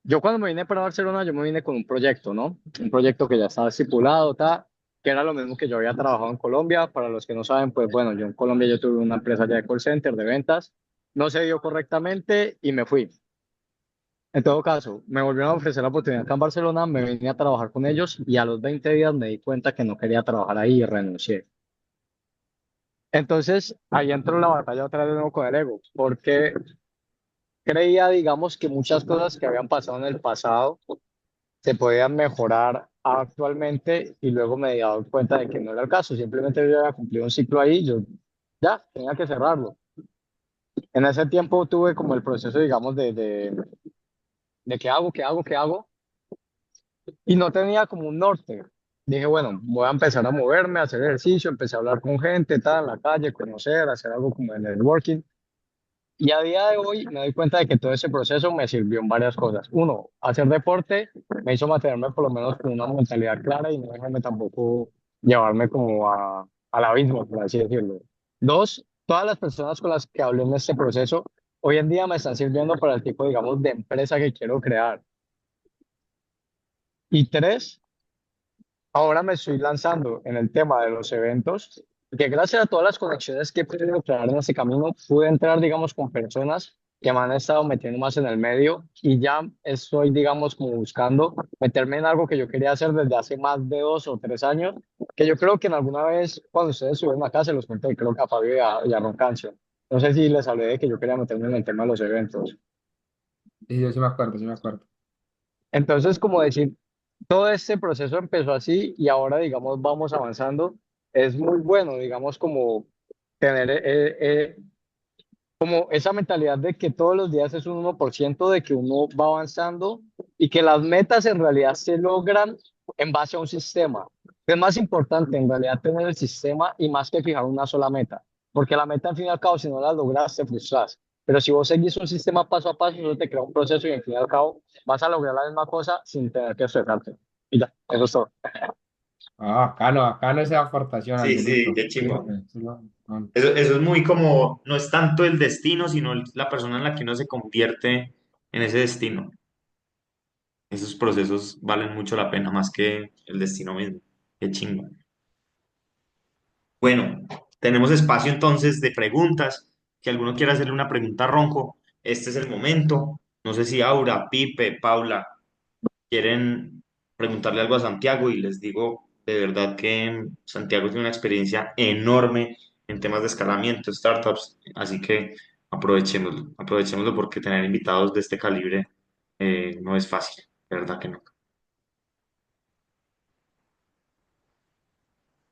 Yo cuando me vine para Barcelona, yo me vine con un proyecto, ¿no? Un proyecto que ya estaba estipulado, que era lo mismo que yo había trabajado en Colombia. Para los que no saben, pues bueno, yo en Colombia yo tuve una empresa ya de call center, de ventas, no se dio correctamente y me fui. En todo caso, me volvieron a ofrecer la oportunidad acá en Barcelona, me vine a trabajar con ellos y a los 20 días me di cuenta que no quería trabajar ahí y renuncié. Entonces, ahí entró la batalla otra vez de nuevo con el ego, porque creía, digamos, que muchas cosas que habían pasado en el pasado se podían mejorar actualmente y luego me di dado cuenta de que no era el caso, simplemente yo había cumplido un ciclo ahí, yo ya tenía que cerrarlo. En ese tiempo tuve como el proceso, digamos, de qué hago, y no tenía como un norte. Dije, bueno, voy a empezar a moverme, a hacer ejercicio, empecé a hablar con gente, tal, en la calle, conocer, hacer algo como de networking. Y a día de hoy me doy cuenta de que todo ese proceso me sirvió en varias cosas. Uno, hacer deporte me hizo mantenerme por lo menos con una mentalidad clara y no dejarme tampoco llevarme como al abismo, por así decirlo. Dos, todas las personas con las que hablé en este proceso hoy en día me están sirviendo para el tipo, digamos, de empresa que quiero crear. Y tres, ahora me estoy lanzando en el tema de los eventos, que gracias a todas las conexiones que he podido crear en ese camino, pude entrar, digamos, con personas que me han estado metiendo más en el medio y ya estoy, digamos, como buscando meterme en algo que yo quería hacer desde hace más de 2 o 3 años, que yo creo que en alguna vez, cuando ustedes estuvieron acá, se los conté, creo que a Fabio y a Roncancio. No sé si les hablé de que yo quería meterme en el tema de los eventos. Sí, yo sí me acuerdo, sí me acuerdo. Entonces, como decir, todo este proceso empezó así y ahora, digamos, vamos avanzando. Es muy bueno, digamos, como tener como esa mentalidad de que todos los días es un 1%, de que uno va avanzando y que las metas en realidad se logran en base a un sistema. Es más importante en realidad tener el sistema y más que fijar una sola meta, porque la meta al fin y al cabo, si no la logras, te frustras. Pero si vos seguís un sistema paso a paso, eso te crea un proceso y al fin y al cabo vas a lograr la misma cosa sin tener que estresarte. Y ya, eso es todo. Ah, bacano, bacano esa aportación, Sí, sí, Angelito. qué Sí, chimba. no. Eso es muy como, no es tanto el destino, sino la persona en la que uno se convierte en ese destino. Esos procesos valen mucho la pena, más que el destino mismo. Qué chimba. Bueno, tenemos espacio entonces de preguntas. Si alguno quiere hacerle una pregunta a Ronco, este es el momento. No sé si Aura, Pipe, Paula quieren preguntarle algo a Santiago y les digo De verdad que Santiago tiene una experiencia enorme en temas de escalamiento, startups, así que aprovechémoslo, aprovechémoslo porque tener invitados de este calibre no es fácil, de verdad que no.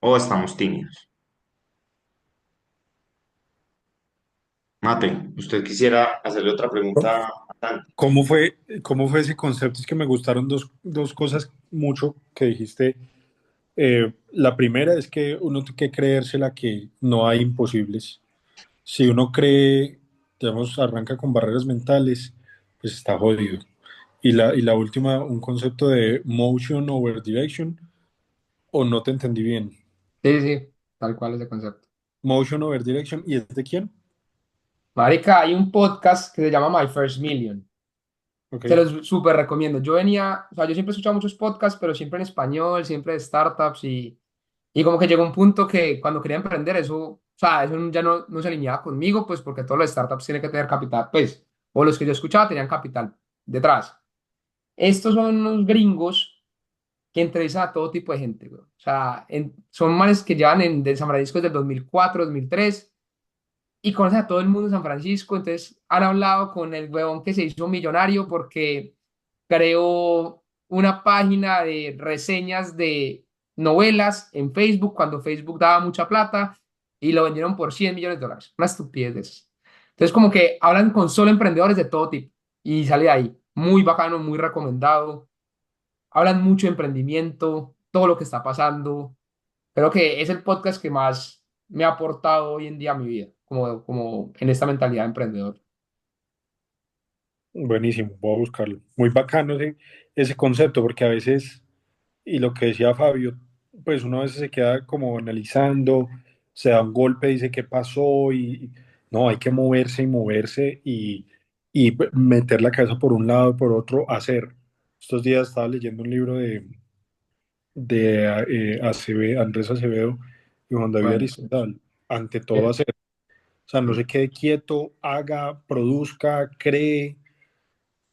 O estamos tímidos. Mate, ¿usted quisiera hacerle otra pregunta a Santi? Cómo fue ese concepto? Es que me gustaron dos cosas mucho que dijiste. La primera es que uno tiene que creérsela que no hay imposibles. Si uno cree, digamos, arranca con barreras mentales, pues está jodido. Y la última, un concepto de motion over direction, o no te entendí bien. Sí, sí, tal cual ese concepto. Motion over direction, ¿y es de quién? Marica, hay un podcast que se llama My First Million. Ok. Se los súper recomiendo. Yo venía, o sea, yo siempre he escuchado muchos podcasts, pero siempre en español, siempre de startups y como que llegó un punto que cuando quería emprender eso, o sea, eso ya no se alineaba conmigo, pues porque todos los startups tienen que tener capital, pues, o los que yo escuchaba tenían capital detrás. Estos son unos gringos que entrevistan a todo tipo de gente, güey. O sea, son manes que llevan de San Francisco desde el 2004, 2003 y conocen a todo el mundo en San Francisco. Entonces han hablado con el huevón que se hizo millonario porque creó una página de reseñas de novelas en Facebook cuando Facebook daba mucha plata y lo vendieron por $100 millones. Una estupidez de esas. Entonces como que hablan con solo emprendedores de todo tipo y sale de ahí. Muy bacano, muy recomendado. Hablan mucho de emprendimiento, todo lo que está pasando. Creo que es el podcast que más me ha aportado hoy en día a mi vida, como en esta mentalidad de emprendedor. Buenísimo, voy a buscarlo. Muy bacano ese concepto, porque a veces, y lo que decía Fabio, pues uno a veces se queda como analizando, se da un golpe, dice qué pasó, y no, hay que moverse y moverse y meter la cabeza por un lado, por otro, hacer. Estos días estaba leyendo un libro de Andrés Acevedo y Juan David Bueno, sí. Aristizábal. Ante todo, Eh, hacer. O sea, no Mm. se quede quieto, haga, produzca, cree,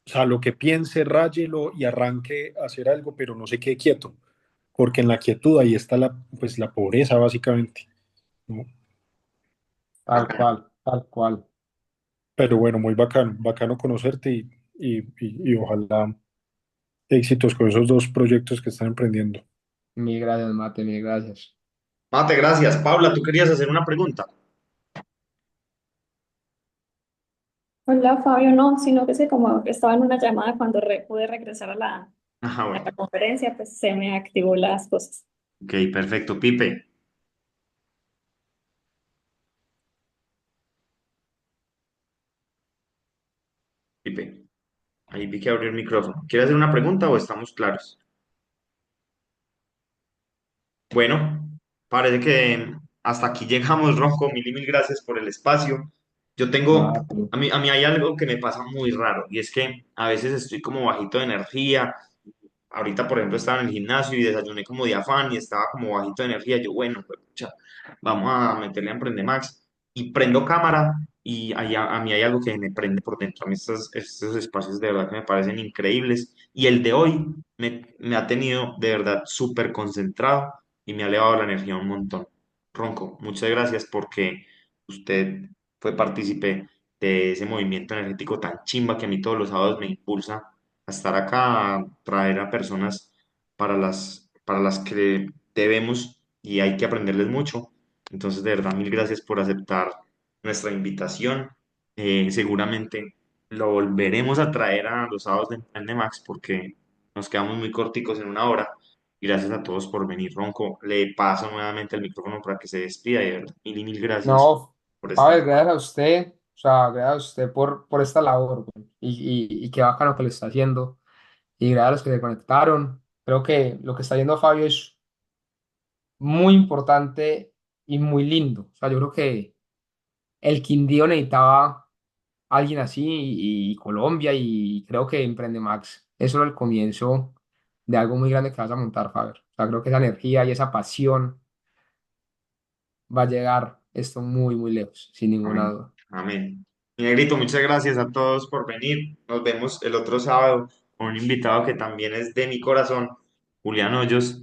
o sea, lo que piense, ráyelo y arranque a hacer algo, pero no se quede quieto, porque en la quietud ahí está pues, la pobreza, básicamente, ¿no? Tal cual, tal cual. Pero bueno, muy bacano, bacano conocerte y ojalá éxitos con esos dos proyectos que están emprendiendo. Mil gracias, Mate, mil gracias. Mate, gracias. Paula, tú querías hacer una pregunta. Hola Fabio, no, sino que sé como estaba en una llamada cuando pude regresar a Ajá, a bueno. la conferencia, pues se me activó las cosas. Ok, perfecto. Pipe, Pipe. Ahí vi que abrió el micrófono. ¿Quieres hacer una pregunta o estamos claros? Bueno, parece que hasta aquí llegamos, Ronco. Mil y mil gracias por el espacio. Yo tengo, Mate. a mí hay algo que me pasa muy raro y es que a veces estoy como bajito de energía. Ahorita, por ejemplo, estaba en el gimnasio y desayuné como de afán y estaba como bajito de energía. Yo, bueno, pues, pucha, vamos a meterle a Emprende Max y prendo cámara y a mí hay algo que me prende por dentro. A mí estos espacios de verdad que me parecen increíbles y el de hoy me ha tenido de verdad súper concentrado y me ha elevado la energía un montón. Ronco, muchas gracias porque usted fue partícipe de ese movimiento energético tan chimba que a mí todos los sábados me impulsa a estar acá, a traer a personas para las que debemos y hay que aprenderles mucho. Entonces, de verdad, mil gracias por aceptar nuestra invitación. Seguramente lo volveremos a traer a los sábados de Emprende Max porque nos quedamos muy corticos en una hora. Y gracias a todos por venir, Ronco. Le paso nuevamente el micrófono para que se despida y de verdad, mil y mil gracias No, por estar. Pablo, gracias a usted, o sea, gracias a usted por esta labor, güey, y qué bacano que lo está haciendo. Y gracias a los que se conectaron. Creo que lo que está haciendo Fabio es muy importante y muy lindo. O sea, yo creo que el Quindío necesitaba alguien así y Colombia y creo que Emprende Max es solo el comienzo de algo muy grande que vas a montar, Faber. O sea, creo que esa energía y esa pasión va a llegar esto muy, muy lejos, sin ninguna Amén. duda. Amén. Mi negrito, muchas gracias a todos por venir. Nos vemos el otro sábado con un invitado que también es de mi corazón, Julián Hoyos.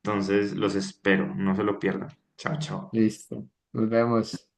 Entonces los espero, no se lo pierdan. Chao, chao. Listo. Nos vemos.